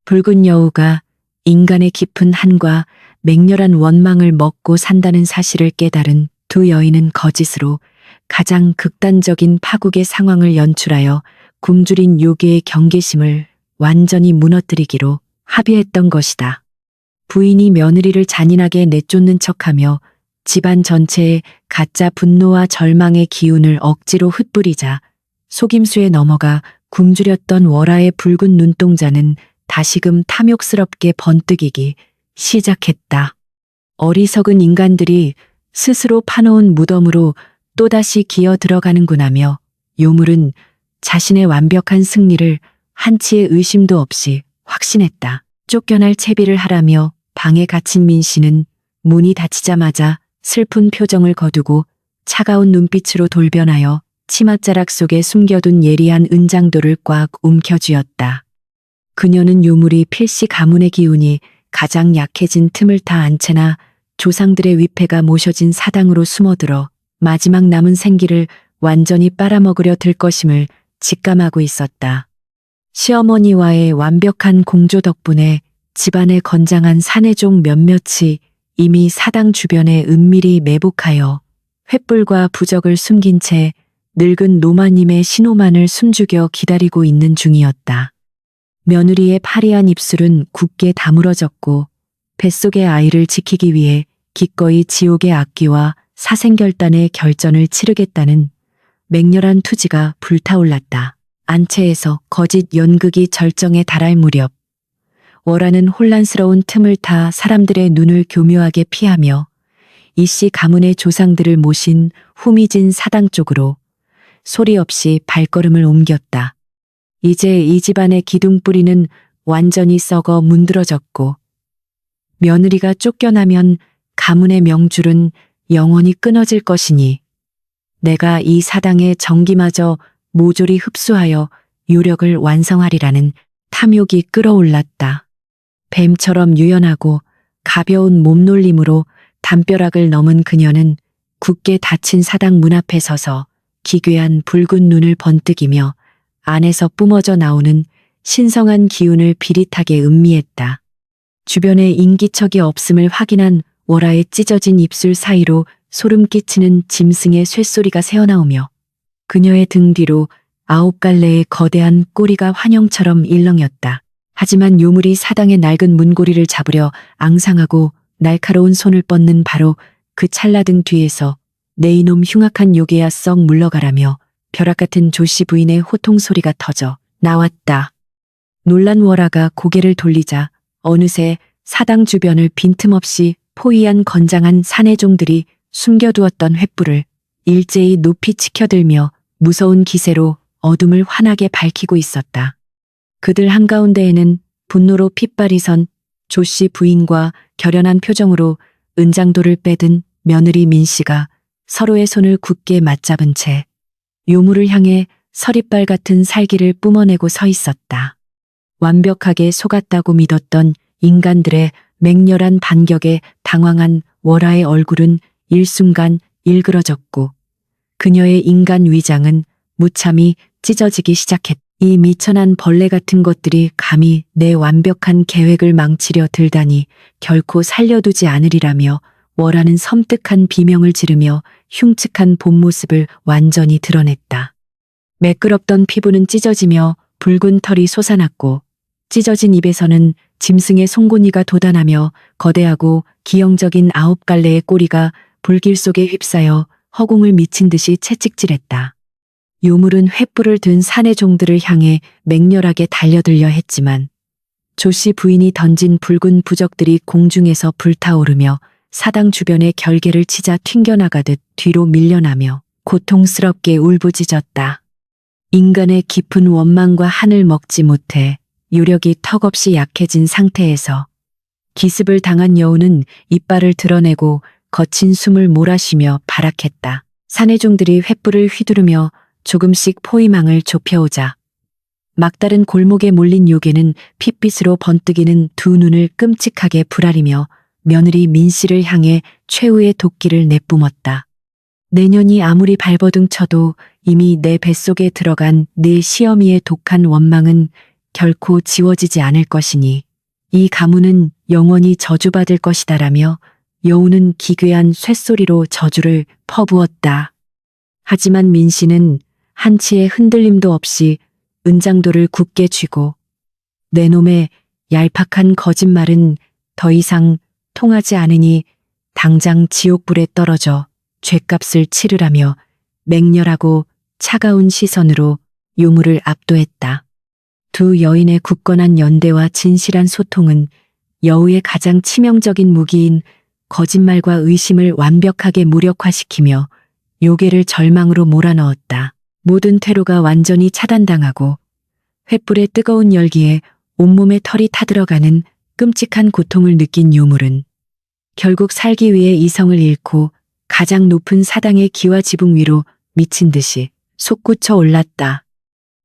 붉은 여우가 인간의 깊은 한과 맹렬한 원망을 먹고 산다는 사실을 깨달은 두 여인은 거짓으로 가장 극단적인 파국의 상황을 연출하여 굶주린 요괴의 경계심을 완전히 무너뜨리기로 합의했던 것이다. 부인이 며느리를 잔인하게 내쫓는 척하며 집안 전체에 가짜 분노와 절망의 기운을 억지로 흩뿌리자 속임수에 넘어가 굶주렸던 월아의 붉은 눈동자는 다시금 탐욕스럽게 번뜩이기 시작했다. 어리석은 인간들이 스스로 파놓은 무덤으로 또다시 기어 들어가는구나며 요물은 자신의 완벽한 승리를 한치의 의심도 없이 확신했다. 쫓겨날 채비를 하라며 방에 갇힌 민씨는 문이 닫히자마자 슬픈 표정을 거두고 차가운 눈빛으로 돌변하여 치맛자락 속에 숨겨둔 예리한 은장도를 꽉 움켜쥐었다. 그녀는 요물이 필시 가문의 기운이 가장 약해진 틈을 타 안채나 조상들의 위패가 모셔진 사당으로 숨어들어 마지막 남은 생기를 완전히 빨아먹으려 들 것임을 직감하고 있었다. 시어머니와의 완벽한 공조 덕분에 집안의 건장한 사내종 몇몇이 이미 사당 주변에 은밀히 매복하여 횃불과 부적을 숨긴 채 늙은 노마님의 신호만을 숨죽여 기다리고 있는 중이었다. 며느리의 파리한 입술은 굳게 다물어졌고 뱃속의 아이를 지키기 위해 기꺼이 지옥의 악기와 사생결단의 결전을 치르겠다는 맹렬한 투지가 불타올랐다. 안채에서 거짓 연극이 절정에 달할 무렵 월아는 혼란스러운 틈을 타 사람들의 눈을 교묘하게 피하며 이씨 가문의 조상들을 모신 후미진 사당 쪽으로 소리 없이 발걸음을 옮겼다. 이제 이 집안의 기둥뿌리는 완전히 썩어 문드러졌고 며느리가 쫓겨나면 가문의 명줄은 영원히 끊어질 것이니 내가 이 사당의 정기마저 모조리 흡수하여 유력을 완성하리라는 탐욕이 끌어올랐다. 뱀처럼 유연하고 가벼운 몸놀림으로 담벼락을 넘은 그녀는 굳게 닫힌 사당 문 앞에 서서 기괴한 붉은 눈을 번뜩이며 안에서 뿜어져 나오는 신성한 기운을 비릿하게 음미했다. 주변에 인기척이 없음을 확인한 월아의 찢어진 입술 사이로 소름 끼치는 짐승의 쇳소리가 새어나오며 그녀의 등 뒤로 9갈래의 거대한 꼬리가 환영처럼 일렁였다. 하지만 요물이 사당의 낡은 문고리를 잡으려 앙상하고 날카로운 손을 뻗는 바로 그 찰나등 뒤에서 내 이놈 흉악한 요괴야 썩 물러가라며 벼락 같은 조씨 부인의 호통 소리가 터져 나왔다. 놀란 월아가 고개를 돌리자 어느새 사당 주변을 빈틈없이 포위한 건장한 사내종들이 숨겨두었던 횃불을 일제히 높이 치켜들며 무서운 기세로 어둠을 환하게 밝히고 있었다. 그들 한가운데에는 분노로 핏발이 선 조씨 부인과 결연한 표정으로 은장도를 빼든 며느리 민씨가 서로의 손을 굳게 맞잡은 채 요물을 향해 서리빨 같은 살기를 뿜어내고 서 있었다. 완벽하게 속았다고 믿었던 인간들의 맹렬한 반격에 당황한 월아의 얼굴은 일순간 일그러졌고 그녀의 인간 위장은 무참히 찢어지기 시작했다. 이 미천한 벌레 같은 것들이 감히 내 완벽한 계획을 망치려 들다니 결코 살려두지 않으리라며 월아는 섬뜩한 비명을 지르며 흉측한 본 모습을 완전히 드러냈다. 매끄럽던 피부는 찢어지며 붉은 털이 솟아났고 찢어진 입에서는 짐승의 송곳니가 돋아나며 거대하고 기형적인 9갈래의 꼬리가 불길 속에 휩싸여 허공을 미친 듯이 채찍질했다. 요물은 횃불을 든 사내종들을 향해 맹렬하게 달려들려 했지만 조씨 부인이 던진 붉은 부적들이 공중에서 불타오르며 사당 주변의 결계를 치자 튕겨나가듯 뒤로 밀려나며 고통스럽게 울부짖었다. 인간의 깊은 원망과 한을 먹지 못해 유력이 턱없이 약해진 상태에서 기습을 당한 여우는 이빨을 드러내고 거친 숨을 몰아쉬며 발악했다. 사내종들이 횃불을 휘두르며 조금씩 포위망을 좁혀오자 막다른 골목에 몰린 요괴는 핏빛으로 번뜩이는 두 눈을 끔찍하게 부라리며 며느리 민씨를 향해 최후의 도끼를 내뿜었다. 내년이 아무리 발버둥 쳐도 이미 내 뱃속에 들어간 네 시어미의 독한 원망은 결코 지워지지 않을 것이니 이 가문은 영원히 저주받을 것이다라며 여우는 기괴한 쇳소리로 저주를 퍼부었다. 하지만 민씨는 한치의 흔들림도 없이 은장도를 굳게 쥐고 내 놈의 얄팍한 거짓말은 더 이상 통하지 않으니 당장 지옥불에 떨어져 죗값을 치르라며 맹렬하고 차가운 시선으로 요물을 압도했다. 두 여인의 굳건한 연대와 진실한 소통은 여우의 가장 치명적인 무기인 거짓말과 의심을 완벽하게 무력화시키며 요괴를 절망으로 몰아넣었다. 모든 퇴로가 완전히 차단당하고 횃불의 뜨거운 열기에 온몸에 털이 타들어가는 끔찍한 고통을 느낀 요물은 결국 살기 위해 이성을 잃고 가장 높은 사당의 기와 지붕 위로 미친 듯이 솟구쳐 올랐다.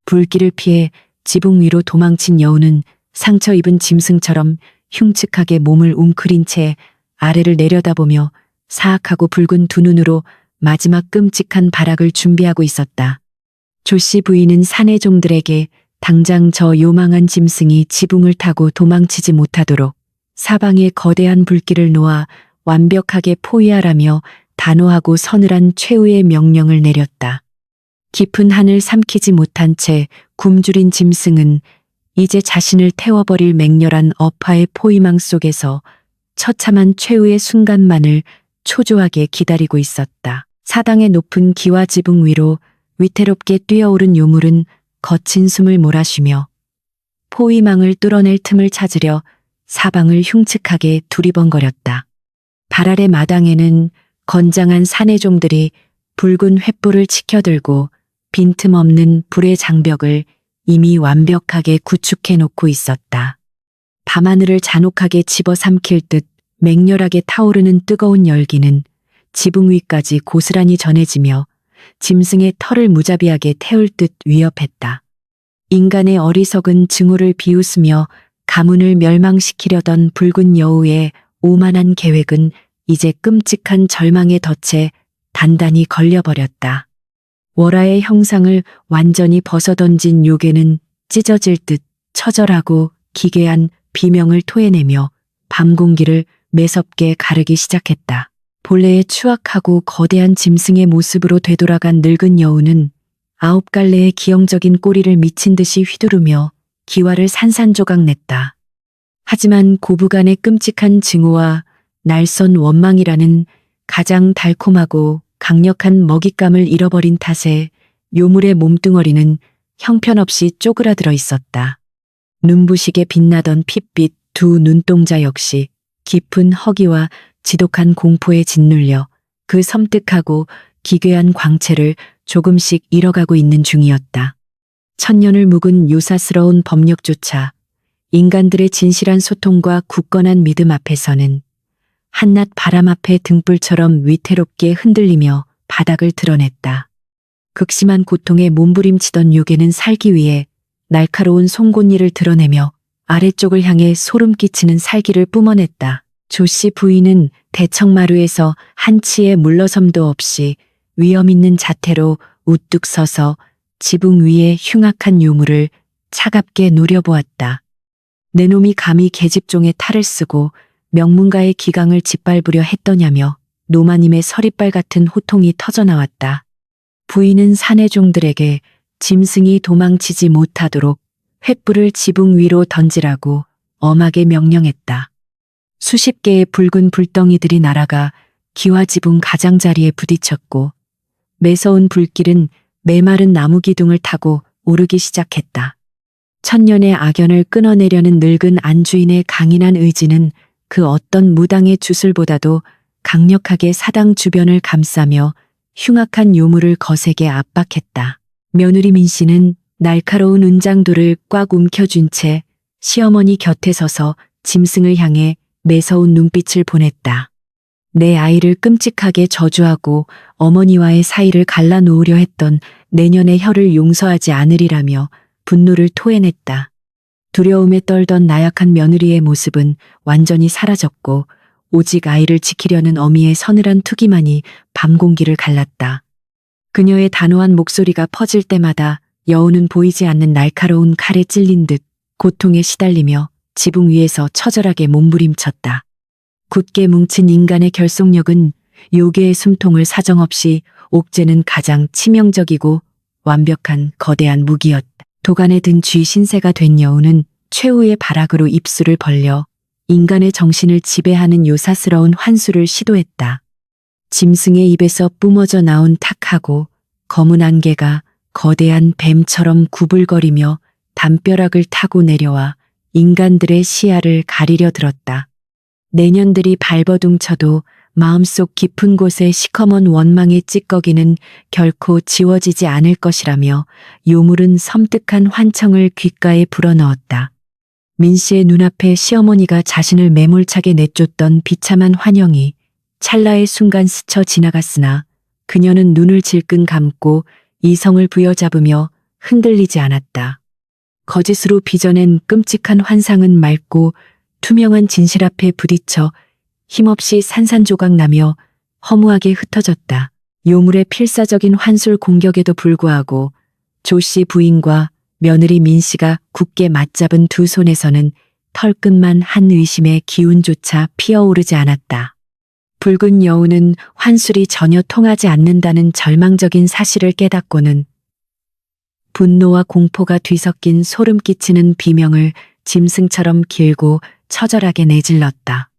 불길을 피해 지붕 위로 도망친 여우는 상처 입은 짐승처럼 흉측하게 몸을 웅크린 채 아래를 내려다보며 사악하고 붉은 두 눈으로 마지막 끔찍한 발악을 준비하고 있었다. 조씨 부인은 사내종들에게 당장 저 요망한 짐승이 지붕을 타고 도망치지 못하도록 사방에 거대한 불길을 놓아 완벽하게 포위하라며 단호하고 서늘한 최후의 명령을 내렸다. 깊은 한을 삼키지 못한 채 굶주린 짐승은 이제 자신을 태워버릴 맹렬한 업화의 포위망 속에서 처참한 최후의 순간만을 초조하게 기다리고 있었다. 사당의 높은 기와 지붕 위로 위태롭게 뛰어오른 요물은 거친 숨을 몰아쉬며 포위망을 뚫어낼 틈을 찾으려 사방을 흉측하게 두리번거렸다. 발 아래 마당에는 건장한 사내종들이 붉은 횃불을 치켜들고 빈틈없는 불의 장벽을 이미 완벽하게 구축해 놓고 있었다. 밤하늘을 잔혹하게 집어삼킬 듯 맹렬하게 타오르는 뜨거운 열기는 지붕 위까지 고스란히 전해지며 짐승의 털을 무자비하게 태울 듯 위협했다. 인간의 어리석은 증오를 비웃으며 가문을 멸망시키려던 붉은 여우의 오만한 계획은 이제 끔찍한 절망의 덫에 단단히 걸려버렸다. 월화의 형상을 완전히 벗어던진 요괴는 찢어질 듯 처절하고 기괴한 비명을 토해내며 밤 공기를 매섭게 가르기 시작했다. 본래의 추악하고 거대한 짐승의 모습으로 되돌아간 늙은 여우는 9갈래의 기형적인 꼬리를 미친 듯이 휘두르며 기와를 산산조각냈다. 하지만 고부간의 끔찍한 증오와 날선 원망이라는 가장 달콤하고 강력한 먹잇감을 잃어버린 탓에 요물의 몸뚱어리는 형편없이 쪼그라들어 있었다. 눈부시게 빛나던 핏빛 두 눈동자 역시 깊은 허기와 지독한 공포에 짓눌려 그 섬뜩하고 기괴한 광채를 조금씩 잃어가고 있는 중이었다. 천년을 묵은 요사스러운 법력조차 인간들의 진실한 소통과 굳건한 믿음 앞에서는 한낮 바람 앞에 등불처럼 위태롭게 흔들리며 바닥을 드러냈다. 극심한 고통에 몸부림치던 요괴는 살기 위해 날카로운 송곳니를 드러내며 아래쪽을 향해 소름 끼치는 살기를 뿜어냈다. 조씨 부인은 대청마루에서 한치의 물러섬도 없이 위험 있는 자태로 우뚝 서서 지붕 위의 흉악한 요물을 차갑게 노려보았다. 내 놈이 감히 계집종의 탈을 쓰고 명문가의 기강을 짓밟으려 했더냐며 노마님의 서리빨 같은 호통이 터져나왔다. 부인은 사내종들에게 짐승이 도망치지 못하도록 횃불을 지붕 위로 던지라고 엄하게 명령했다. 수십 개의 붉은 불덩이들이 날아가 기와 지붕 가장자리에 부딪혔고 매서운 불길은 메마른 나무 기둥을 타고 오르기 시작했다. 천년의 악연을 끊어내려는 늙은 안주인의 강인한 의지는 그 어떤 무당의 주술보다도 강력하게 사당 주변을 감싸며 흉악한 요물을 거세게 압박했다. 며느리 민 씨는 날카로운 은장도를 꽉 움켜쥔 채 시어머니 곁에 서서 짐승을 향해 매서운 눈빛을 보냈다. 내 아이를 끔찍하게 저주하고 어머니와의 사이를 갈라놓으려 했던 내년의 혀를 용서하지 않으리라며 분노를 토해냈다. 두려움에 떨던 나약한 며느리의 모습은 완전히 사라졌고 오직 아이를 지키려는 어미의 서늘한 투기만이 밤 공기를 갈랐다. 그녀의 단호한 목소리가 퍼질 때마다 여우는 보이지 않는 날카로운 칼에 찔린 듯 고통에 시달리며 지붕 위에서 처절하게 몸부림쳤다. 굳게 뭉친 인간의 결속력은 요괴의 숨통을 사정없이 옥죄는 가장 치명적이고 완벽한 거대한 무기였다. 도간에 든 쥐 신세가 된 여우는 최후의 발악으로 입술을 벌려 인간의 정신을 지배하는 요사스러운 환수를 시도했다. 짐승의 입에서 뿜어져 나온 탁하고 검은 안개가 거대한 뱀처럼 구불거리며 담벼락을 타고 내려와 인간들의 시야를 가리려 들었다. 내년들이 발버둥쳐도 마음속 깊은 곳의 시커먼 원망의 찌꺼기는 결코 지워지지 않을 것이라며 요물은 섬뜩한 환청을 귓가에 불어넣었다. 민 씨의 눈앞에 시어머니가 자신을 매몰차게 내쫓던 비참한 환영이 찰나의 순간 스쳐 지나갔으나 그녀는 눈을 질끈 감고 이성을 부여잡으며 흔들리지 않았다. 거짓으로 빚어낸 끔찍한 환상은 맑고 투명한 진실 앞에 부딪혀 힘없이 산산조각 나며 허무하게 흩어졌다. 요물의 필사적인 환술 공격에도 불구하고 조 씨 부인과 며느리 민 씨가 굳게 맞잡은 두 손에서는 털끝만 한 의심의 기운조차 피어오르지 않았다. 붉은 여우는 환술이 전혀 통하지 않는다는 절망적인 사실을 깨닫고는 분노와 공포가 뒤섞인 소름 끼치는 비명을 짐승처럼 길고 처절하게 내질렀다.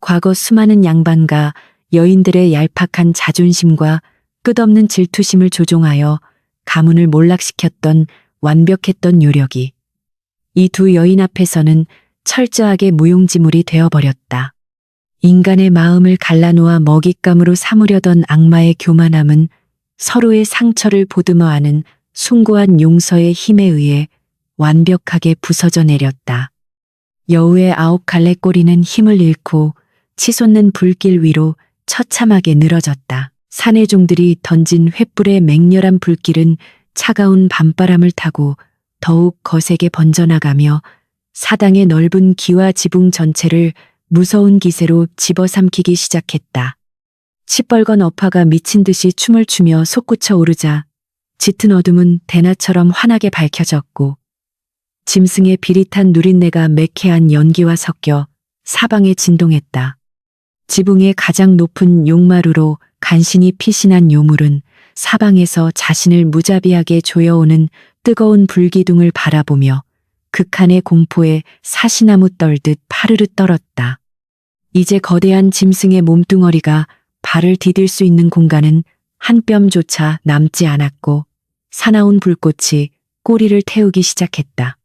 과거 수많은 양반과 여인들의 얄팍한 자존심과 끝없는 질투심을 조종하여 가문을 몰락시켰던 완벽했던 요력이 이 두 여인 앞에서는 철저하게 무용지물이 되어버렸다. 인간의 마음을 갈라놓아 먹잇감으로 삼으려던 악마의 교만함은 서로의 상처를 보듬어 안은 숭고한 용서의 힘에 의해 완벽하게 부서져 내렸다. 여우의 9갈래 꼬리는 힘을 잃고 치솟는 불길 위로 처참하게 늘어졌다. 산의 종들이 던진 횃불의 맹렬한 불길은 차가운 밤바람을 타고 더욱 거세게 번져나가며 사당의 넓은 기와 지붕 전체를 무서운 기세로 집어삼키기 시작했다. 시뻘건 어파가 미친 듯이 춤을 추며 솟구쳐 오르자 짙은 어둠은 대낮처럼 환하게 밝혀졌고 짐승의 비릿한 누린내가 매캐한 연기와 섞여 사방에 진동했다. 지붕의 가장 높은 용마루로 간신히 피신한 요물은 사방에서 자신을 무자비하게 조여오는 뜨거운 불기둥을 바라보며 극한의 공포에 사시나무 떨듯 파르르 떨었다. 이제 거대한 짐승의 몸뚱어리가 발을 디딜 수 있는 공간은 한 뼘조차 남지 않았고 사나운 불꽃이 꼬리를 태우기 시작했다.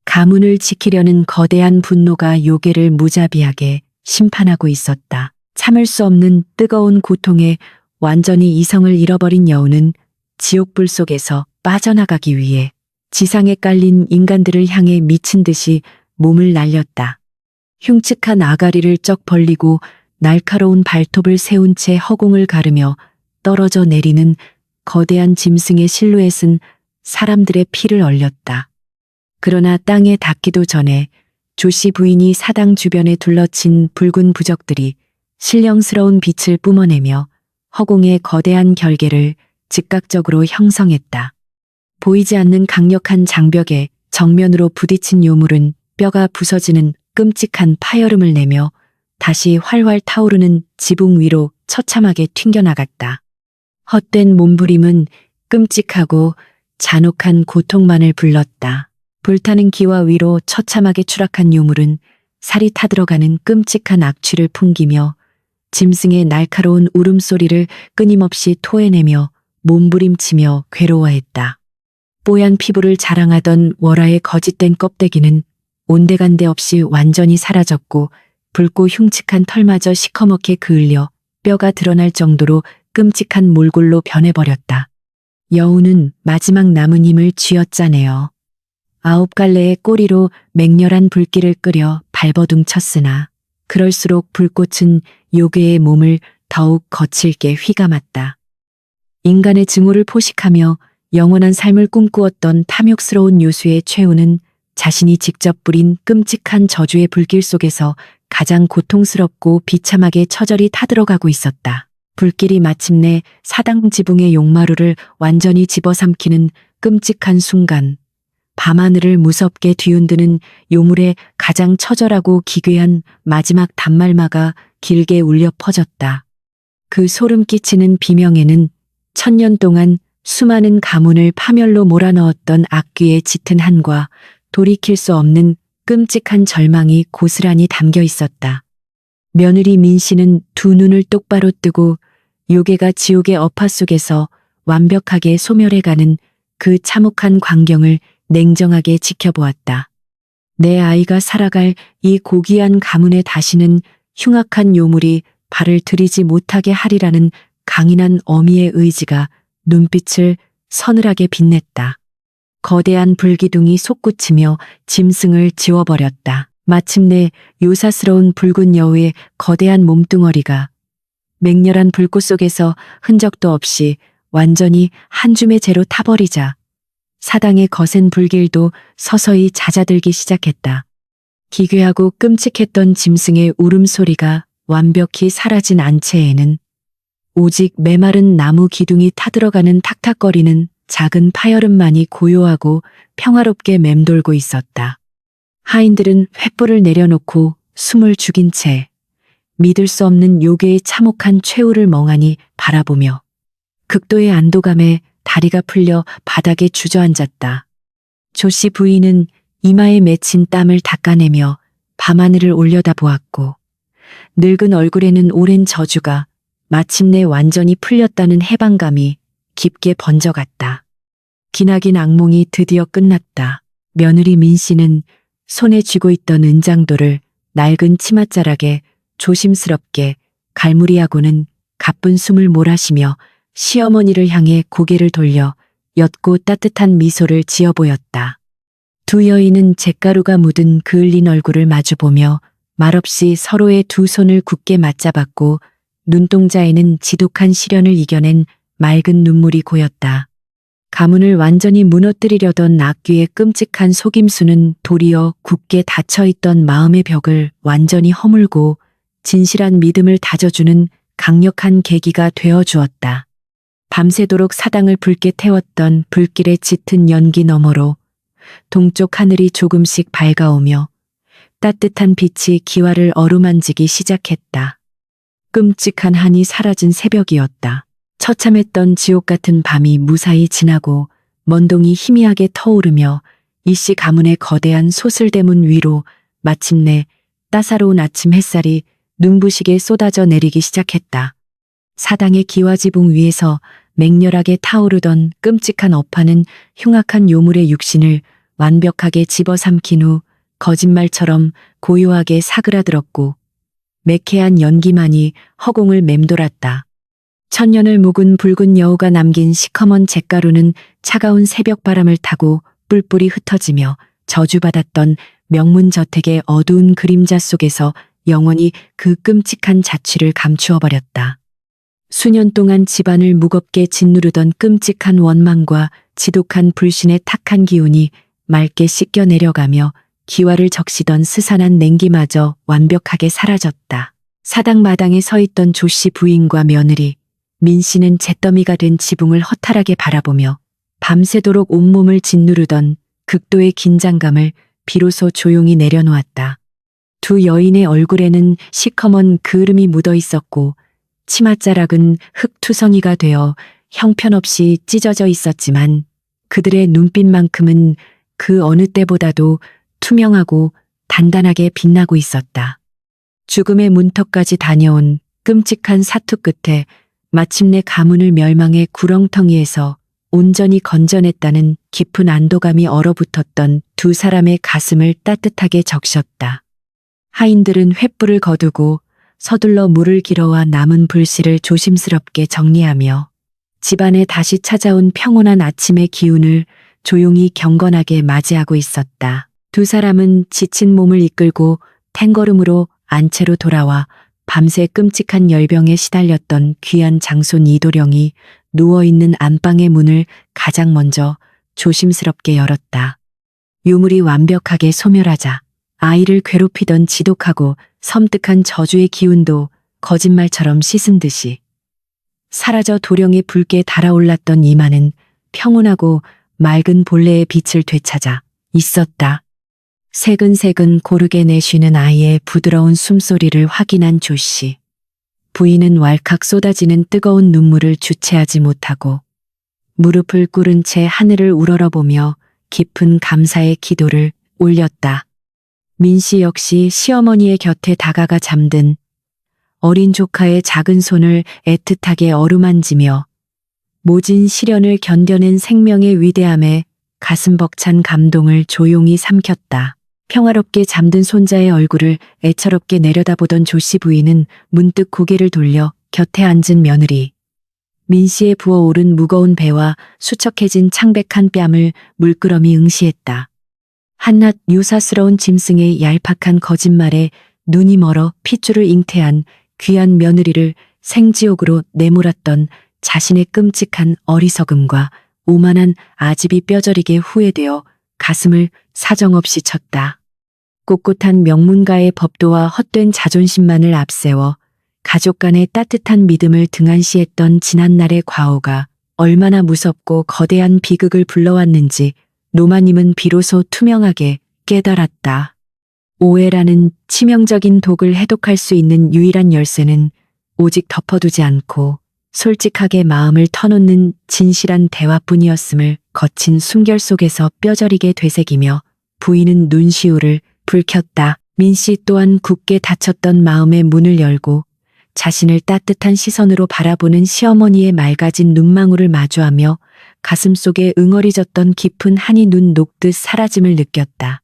가문을 지키려는 거대한 분노가 요괴를 무자비하게 심판하고 있었다. 참을 수 없는 뜨거운 고통에 완전히 이성을 잃어버린 여우는 지옥불 속에서 빠져나가기 위해 지상에 깔린 인간들을 향해 미친 듯이 몸을 날렸다. 흉측한 아가리를 쩍 벌리고 날카로운 발톱을 세운 채 허공을 가르며 떨어져 내리는 거대한 짐승의 실루엣은 사람들의 피를 얼렸다. 그러나 땅에 닿기도 전에 조씨 부인이 사당 주변에 둘러친 붉은 부적들이 신령스러운 빛을 뿜어내며 허공의 거대한 결계를 즉각적으로 형성했다. 보이지 않는 강력한 장벽에 정면으로 부딪힌 요물은 뼈가 부서지는 끔찍한 파열음을 내며 다시 활활 타오르는 지붕 위로 처참하게 튕겨나갔다. 헛된 몸부림은 끔찍하고 잔혹한 고통만을 불렀다. 불타는 기와 위로 처참하게 추락한 요물은 살이 타들어가는 끔찍한 악취를 풍기며 짐승의 날카로운 울음소리를 끊임없이 토해내며 몸부림치며 괴로워했다. 뽀얀 피부를 자랑하던 월화의 거짓된 껍데기는 온데간데 없이 완전히 사라졌고 붉고 흉측한 털마저 시커멓게 그을려 뼈가 드러날 정도로 끔찍한 몰골로 변해버렸다. 여우는 마지막 남은 힘을 쥐어짜내어 9갈래의 꼬리로 맹렬한 불길을 끄려 발버둥 쳤으나 그럴수록 불꽃은 요괴의 몸을 더욱 거칠게 휘감았다. 인간의 증오를 포식하며 영원한 삶을 꿈꾸었던 탐욕스러운 요수의 최후는 자신이 직접 뿌린 끔찍한 저주의 불길 속에서 가장 고통스럽고 비참하게 처절히 타들어가고 있었다. 불길이 마침내 사당 지붕의 용마루를 완전히 집어삼키는 끔찍한 순간, 밤하늘을 무섭게 뒤흔드는 요물의 가장 처절하고 기괴한 마지막 단말마가 길게 울려 퍼졌다. 그 소름 끼치는 비명에는 천년 동안 수많은 가문을 파멸로 몰아넣었던 악귀의 짙은 한과 돌이킬 수 없는 끔찍한 절망이 고스란히 담겨 있었다. 며느리 민씨는 두 눈을 똑바로 뜨고 요괴가 지옥의 어파 속에서 완벽하게 소멸해가는 그 참혹한 광경을 냉정하게 지켜보았다. 내 아이가 살아갈 이 고귀한 가문에 다시는 흉악한 요물이 발을 들이지 못하게 하리라는 강인한 어미의 의지가 눈빛을 서늘하게 빛냈다. 거대한 불기둥이 솟구치며 짐승을 지워버렸다. 마침내 요사스러운 붉은 여우의 거대한 몸뚱어리가 맹렬한 불꽃 속에서 흔적도 없이 완전히 한 줌의 재로 타버리자 사당의 거센 불길도 서서히 잦아들기 시작했다. 기괴하고 끔찍했던 짐승의 울음소리가 완벽히 사라진 안채에는 오직 메마른 나무 기둥이 타들어가는 탁탁거리는 작은 파열음만이 고요하고 평화롭게 맴돌고 있었다. 하인들은 횃불을 내려놓고 숨을 죽인 채 믿을 수 없는 요괴의 참혹한 최후를 멍하니 바라보며 극도의 안도감에 다리가 풀려 바닥에 주저앉았다. 조씨 부인은 이마에 맺힌 땀을 닦아내며 밤하늘을 올려다보았고 늙은 얼굴에는 오랜 저주가 마침내 완전히 풀렸다는 해방감이 깊게 번져갔다. 기나긴 악몽이 드디어 끝났다. 며느리 민씨는 손에 쥐고 있던 은장도를 낡은 치맛자락에 조심스럽게 갈무리하고는 가쁜 숨을 몰아쉬며 시어머니를 향해 고개를 돌려 옅고 따뜻한 미소를 지어 보였다. 두 여인은 잿가루가 묻은 그을린 얼굴을 마주보며 말없이 서로의 두 손을 굳게 맞잡았고 눈동자에는 지독한 시련을 이겨낸 맑은 눈물이 고였다. 가문을 완전히 무너뜨리려던 악귀의 끔찍한 속임수는 도리어 굳게 닫혀있던 마음의 벽을 완전히 허물고 진실한 믿음을 다져주는 강력한 계기가 되어주었다. 밤새도록 사당을 붉게 태웠던 불길의 짙은 연기 너머로 동쪽 하늘이 조금씩 밝아오며 따뜻한 빛이 기와를 어루만지기 시작했다. 끔찍한 한이 사라진 새벽이었다. 처참했던 지옥 같은 밤이 무사히 지나고 먼동이 희미하게 터오르며 이씨 가문의 거대한 소슬대문 위로 마침내 따사로운 아침 햇살이 눈부시게 쏟아져 내리기 시작했다. 사당의 기와지붕 위에서 맹렬하게 타오르던 끔찍한 어파는 흉악한 요물의 육신을 완벽하게 집어삼킨 후 거짓말처럼 고요하게 사그라들었고 매캐한 연기만이 허공을 맴돌았다. 천년을 묵은 붉은 여우가 남긴 시커먼 잿가루는 차가운 새벽 바람을 타고 뿔뿔이 흩어지며 저주받았던 명문 저택의 어두운 그림자 속에서 영원히 그 끔찍한 자취를 감추어 버렸다. 수년 동안 집안을 무겁게 짓누르던 끔찍한 원망과 지독한 불신의 탁한 기운이 맑게 씻겨 내려가며 기와를 적시던 스산한 냉기마저 완벽하게 사라졌다. 사당 마당에 서 있던 조씨 부인과 며느리, 민씨는 잿더미가 된 지붕을 허탈하게 바라보며 밤새도록 온몸을 짓누르던 극도의 긴장감을 비로소 조용히 내려놓았다. 두 여인의 얼굴에는 시커먼 그을음이 묻어 있었고 치맛자락은 흙투성이가 되어 형편없이 찢어져 있었지만 그들의 눈빛만큼은 그 어느 때보다도 투명하고 단단하게 빛나고 있었다. 죽음의 문턱까지 다녀온 끔찍한 사투 끝에 마침내 가문을 멸망의 구렁텅이에서 온전히 건져냈다는 깊은 안도감이 얼어붙었던 두 사람의 가슴을 따뜻하게 적셨다. 하인들은 횃불을 거두고 서둘러 물을 길어와 남은 불씨를 조심스럽게 정리하며 집안에 다시 찾아온 평온한 아침의 기운을 조용히 경건하게 맞이하고 있었다. 두 사람은 지친 몸을 이끌고 탱걸음으로 안채로 돌아와 밤새 끔찍한 열병에 시달렸던 귀한 장손 이도령이 누워있는 안방의 문을 가장 먼저 조심스럽게 열었다. 유물이 완벽하게 소멸하자 아이를 괴롭히던 지독하고 섬뜩한 저주의 기운도 거짓말처럼 씻은 듯이 사라져 도령의 붉게 달아올랐던 이마는 평온하고 맑은 본래의 빛을 되찾아 있었다. 새근새근 고르게 내쉬는 아이의 부드러운 숨소리를 확인한 조씨. 부인은 왈칵 쏟아지는 뜨거운 눈물을 주체하지 못하고 무릎을 꿇은 채 하늘을 우러러보며 깊은 감사의 기도를 올렸다. 민씨 역시 시어머니의 곁에 다가가 잠든 어린 조카의 작은 손을 애틋하게 어루만지며 모진 시련을 견뎌낸 생명의 위대함에 가슴 벅찬 감동을 조용히 삼켰다. 평화롭게 잠든 손자의 얼굴을 애처롭게 내려다보던 조씨 부인은 문득 고개를 돌려 곁에 앉은 며느리 민씨의 부어오른 무거운 배와 수척해진 창백한 뺨을 물끄러미 응시했다. 한낱 유사스러운 짐승의 얄팍한 거짓말에 눈이 멀어 핏줄을 잉태한 귀한 며느리를 생지옥으로 내몰았던 자신의 끔찍한 어리석음과 오만한 아집이 뼈저리게 후회되어 가슴을 사정없이 쳤다. 꼿꼿한 명문가의 법도와 헛된 자존심만을 앞세워 가족 간의 따뜻한 믿음을 등한시했던 지난날의 과오가 얼마나 무섭고 거대한 비극을 불러왔는지 노마님은 비로소 투명하게 깨달았다. 오해라는 치명적인 독을 해독할 수 있는 유일한 열쇠는 오직 덮어두지 않고 솔직하게 마음을 터놓는 진실한 대화뿐이었음을 거친 숨결 속에서 뼈저리게 되새기며 부인은 눈시울을 붉혔다. 민씨 또한 굳게 닫혔던 마음의 문을 열고 자신을 따뜻한 시선으로 바라보는 시어머니의 맑아진 눈망울을 마주하며 가슴속에 응어리졌던 깊은 한이 눈 녹듯 사라짐을 느꼈다.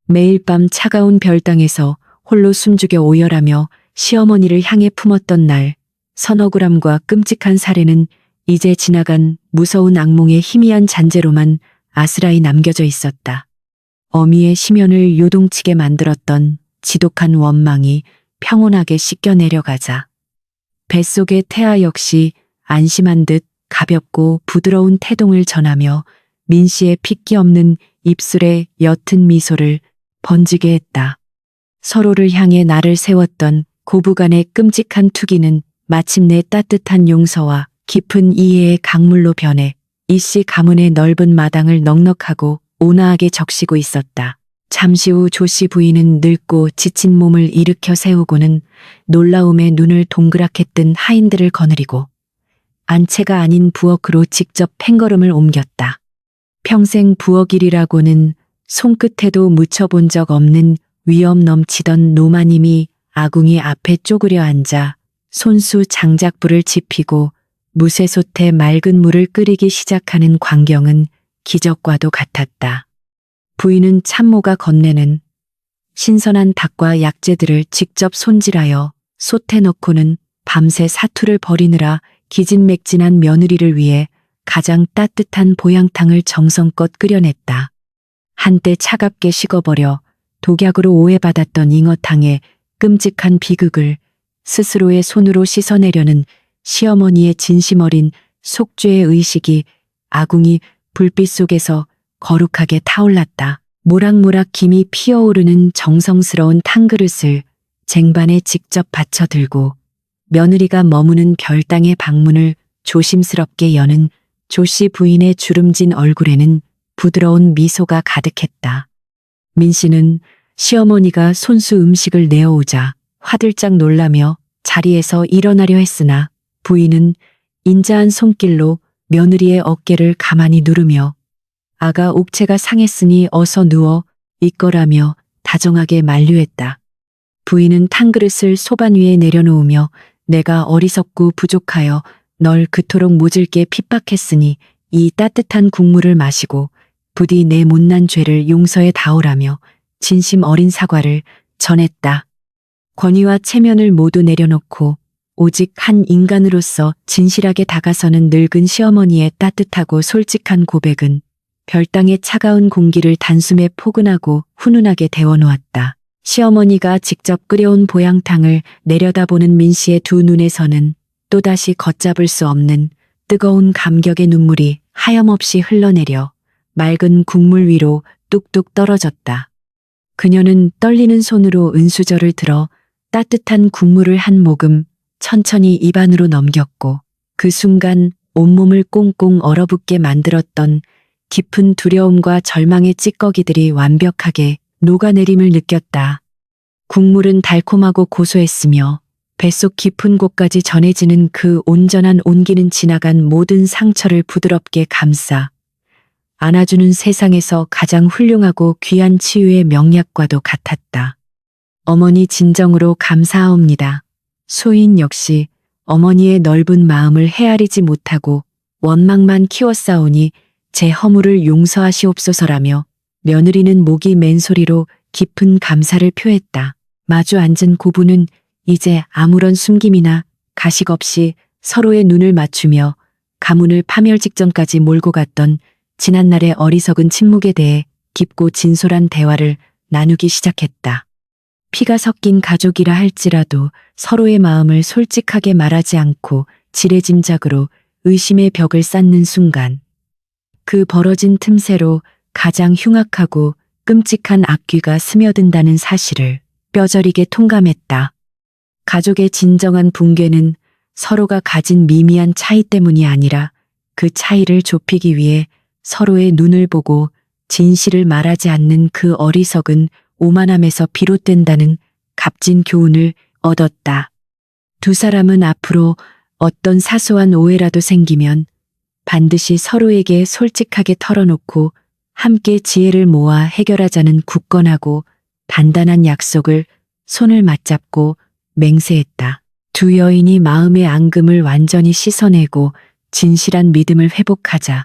매일 밤 차가운 별당에서 홀로 숨죽여 오열하며 시어머니를 향해 품었던 날, 선억울함과 끔찍한 살해는 이제 지나간 무서운 악몽의 희미한 잔재로만 아스라이 남겨져 있었다. 어미의 심연을 요동치게 만들었던 지독한 원망이 평온하게 씻겨 내려가자 뱃속의 태아 역시 안심한 듯 가볍고 부드러운 태동을 전하며 민씨의 핏기 없는 입술에 옅은 미소를 번지게 했다. 서로를 향해 나를 세웠던 고부간의 끔찍한 투기는 마침내 따뜻한 용서와 깊은 이해의 강물로 변해 이씨 가문의 넓은 마당을 넉넉하고 온화하게 적시고 있었다. 잠시 후 조씨 부인은 늙고 지친 몸을 일으켜 세우고는 놀라움에 눈을 동그랗게 뜬 하인들을 거느리고 안채가 아닌 부엌으로 직접 팽걸음을 옮겼다. 평생 부엌일이라고는 손끝에도 묻혀본 적 없는 위엄 넘치던 노마님이 아궁이 앞에 쪼그려 앉아 손수 장작불을 지피고 무쇠솥에 맑은 물을 끓이기 시작하는 광경은 기적과도 같았다. 부인은 참모가 건네는 신선한 닭과 약재들을 직접 손질하여 솥에 넣고는 밤새 사투를 벌이느라 기진맥진한 며느리를 위해 가장 따뜻한 보양탕을 정성껏 끓여냈다. 한때 차갑게 식어버려 독약으로 오해받았던 잉어탕의 끔찍한 비극을 스스로의 손으로 씻어내려는 시어머니의 진심 어린 속죄의 의식이 아궁이 불빛 속에서 거룩하게 타올랐다. 모락모락 김이 피어오르는 정성스러운 탕그릇을 쟁반에 직접 받쳐 들고 며느리가 머무는 별당의 방문을 조심스럽게 여는 조씨 부인의 주름진 얼굴에는 부드러운 미소가 가득했다. 민씨는 시어머니가 손수 음식을 내어오자 화들짝 놀라며 자리에서 일어나려 했으나 부인은 인자한 손길로 며느리의 어깨를 가만히 누르며 아가 옥체가 상했으니 어서 누워 있거라며 다정하게 만류했다. 부인은 탕그릇을 소반 위에 내려놓으며 내가 어리석고 부족하여 널 그토록 모질게 핍박했으니 이 따뜻한 국물을 마시고 부디 내 못난 죄를 용서해 다오라며 진심 어린 사과를 전했다. 권위와 체면을 모두 내려놓고 오직 한 인간으로서 진실하게 다가서는 늙은 시어머니의 따뜻하고 솔직한 고백은 별땅의 차가운 공기를 단숨에 포근하고 훈훈하게 데워놓았다. 시어머니가 직접 끓여온 보양탕을 내려다보는 민 씨의 두 눈에서는 또다시 걷잡을 수 없는 뜨거운 감격의 눈물이 하염없이 흘러내려 맑은 국물 위로 뚝뚝 떨어졌다. 그녀는 떨리는 손으로 은수저를 들어 따뜻한 국물을 한 모금 천천히 입안으로 넘겼고 그 순간 온몸을 꽁꽁 얼어붙게 만들었던 깊은 두려움과 절망의 찌꺼기들이 완벽하게 녹아내림을 느꼈다. 국물은 달콤하고 고소했으며 뱃속 깊은 곳까지 전해지는 그 온전한 온기는 지나간 모든 상처를 부드럽게 감싸 안아주는 세상에서 가장 훌륭하고 귀한 치유의 명약과도 같았다. 어머니 진정으로 감사하옵니다. 소인 역시 어머니의 넓은 마음을 헤아리지 못하고 원망만 키워싸우니 제 허물을 용서하시옵소서라며 며느리는 목이 맨 소리로 깊은 감사를 표했다. 마주 앉은 고부는 이제 아무런 숨김이나 가식 없이 서로의 눈을 맞추며 가문을 파멸 직전까지 몰고 갔던 지난날의 어리석은 침묵에 대해 깊고 진솔한 대화를 나누기 시작했다. 피가 섞인 가족이라 할지라도 서로의 마음을 솔직하게 말하지 않고 지레짐작으로 의심의 벽을 쌓는 순간 그 벌어진 틈새로 가장 흉악하고 끔찍한 악귀가 스며든다는 사실을 뼈저리게 통감했다. 가족의 진정한 붕괴는 서로가 가진 미미한 차이 때문이 아니라 그 차이를 좁히기 위해 서로의 눈을 보고 진실을 말하지 않는 그 어리석은 오만함에서 비롯된다는 값진 교훈을 얻었다. 두 사람은 앞으로 어떤 사소한 오해라도 생기면 반드시 서로에게 솔직하게 털어놓고 함께 지혜를 모아 해결하자는 굳건하고 단단한 약속을 손을 맞잡고 맹세했다. 두 여인이 마음의 앙금을 완전히 씻어내고 진실한 믿음을 회복하자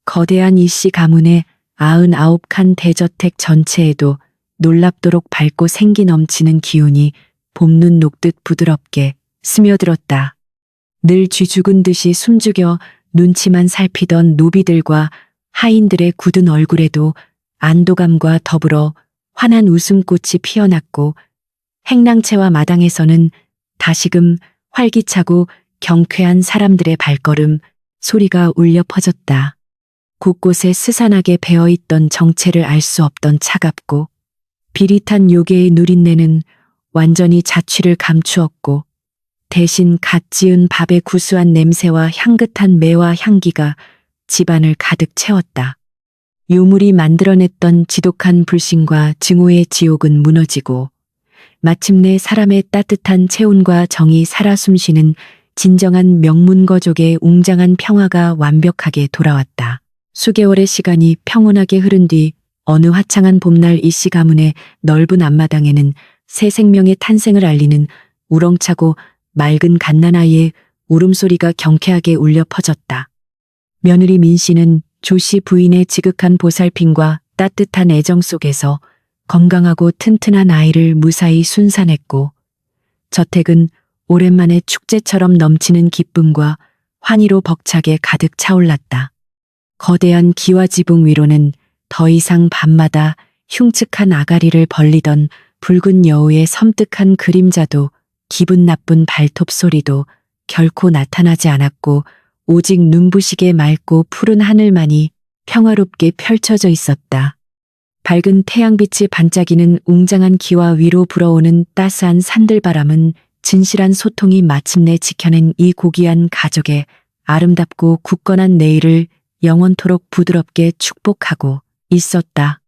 거대한 이씨 가문의 99칸 대저택 전체에도 놀랍도록 밝고 생기 넘치는 기운이 봄눈 녹듯 부드럽게 스며들었다. 늘 쥐죽은 듯이 숨죽여 눈치만 살피던 노비들과 하인들의 굳은 얼굴에도 안도감과 더불어 환한 웃음꽃이 피어났고 행랑채와 마당에서는 다시금 활기차고 경쾌한 사람들의 발걸음 소리가 울려 퍼졌다. 곳곳에 스산하게 배어있던 정체를 알 수 없던 차갑고 비릿한 요괴의 누린내는 완전히 자취를 감추었고 대신 갓 지은 밥의 구수한 냄새와 향긋한 매와 향기가 집안을 가득 채웠다. 유물이 만들어냈던 지독한 불신과 증오의 지옥은 무너지고 마침내 사람의 따뜻한 체온과 정이 살아 숨쉬는 진정한 명문거족의 웅장한 평화가 완벽하게 돌아왔다. 수개월의 시간이 평온하게 흐른 뒤 어느 화창한 봄날 이씨 가문의 넓은 앞마당에는 새 생명의 탄생을 알리는 우렁차고 맑은 갓난아이의 울음소리가 경쾌하게 울려 퍼졌다. 며느리 민 씨는 조씨 부인의 지극한 보살핌과 따뜻한 애정 속에서 건강하고 튼튼한 아이를 무사히 순산했고 저택은 오랜만에 축제처럼 넘치는 기쁨과 환희로 벅차게 가득 차올랐다. 거대한 기와지붕 위로는 더 이상 밤마다 흉측한 아가리를 벌리던 붉은 여우의 섬뜩한 그림자도 기분 나쁜 발톱 소리도 결코 나타나지 않았고 오직 눈부시게 맑고 푸른 하늘만이 평화롭게 펼쳐져 있었다. 밝은 태양빛이 반짝이는 웅장한 기와 위로 불어오는 따스한 산들바람은 진실한 소통이 마침내 지켜낸 이 고귀한 가족의 아름답고 굳건한 내일을 영원토록 부드럽게 축복하고 있었다.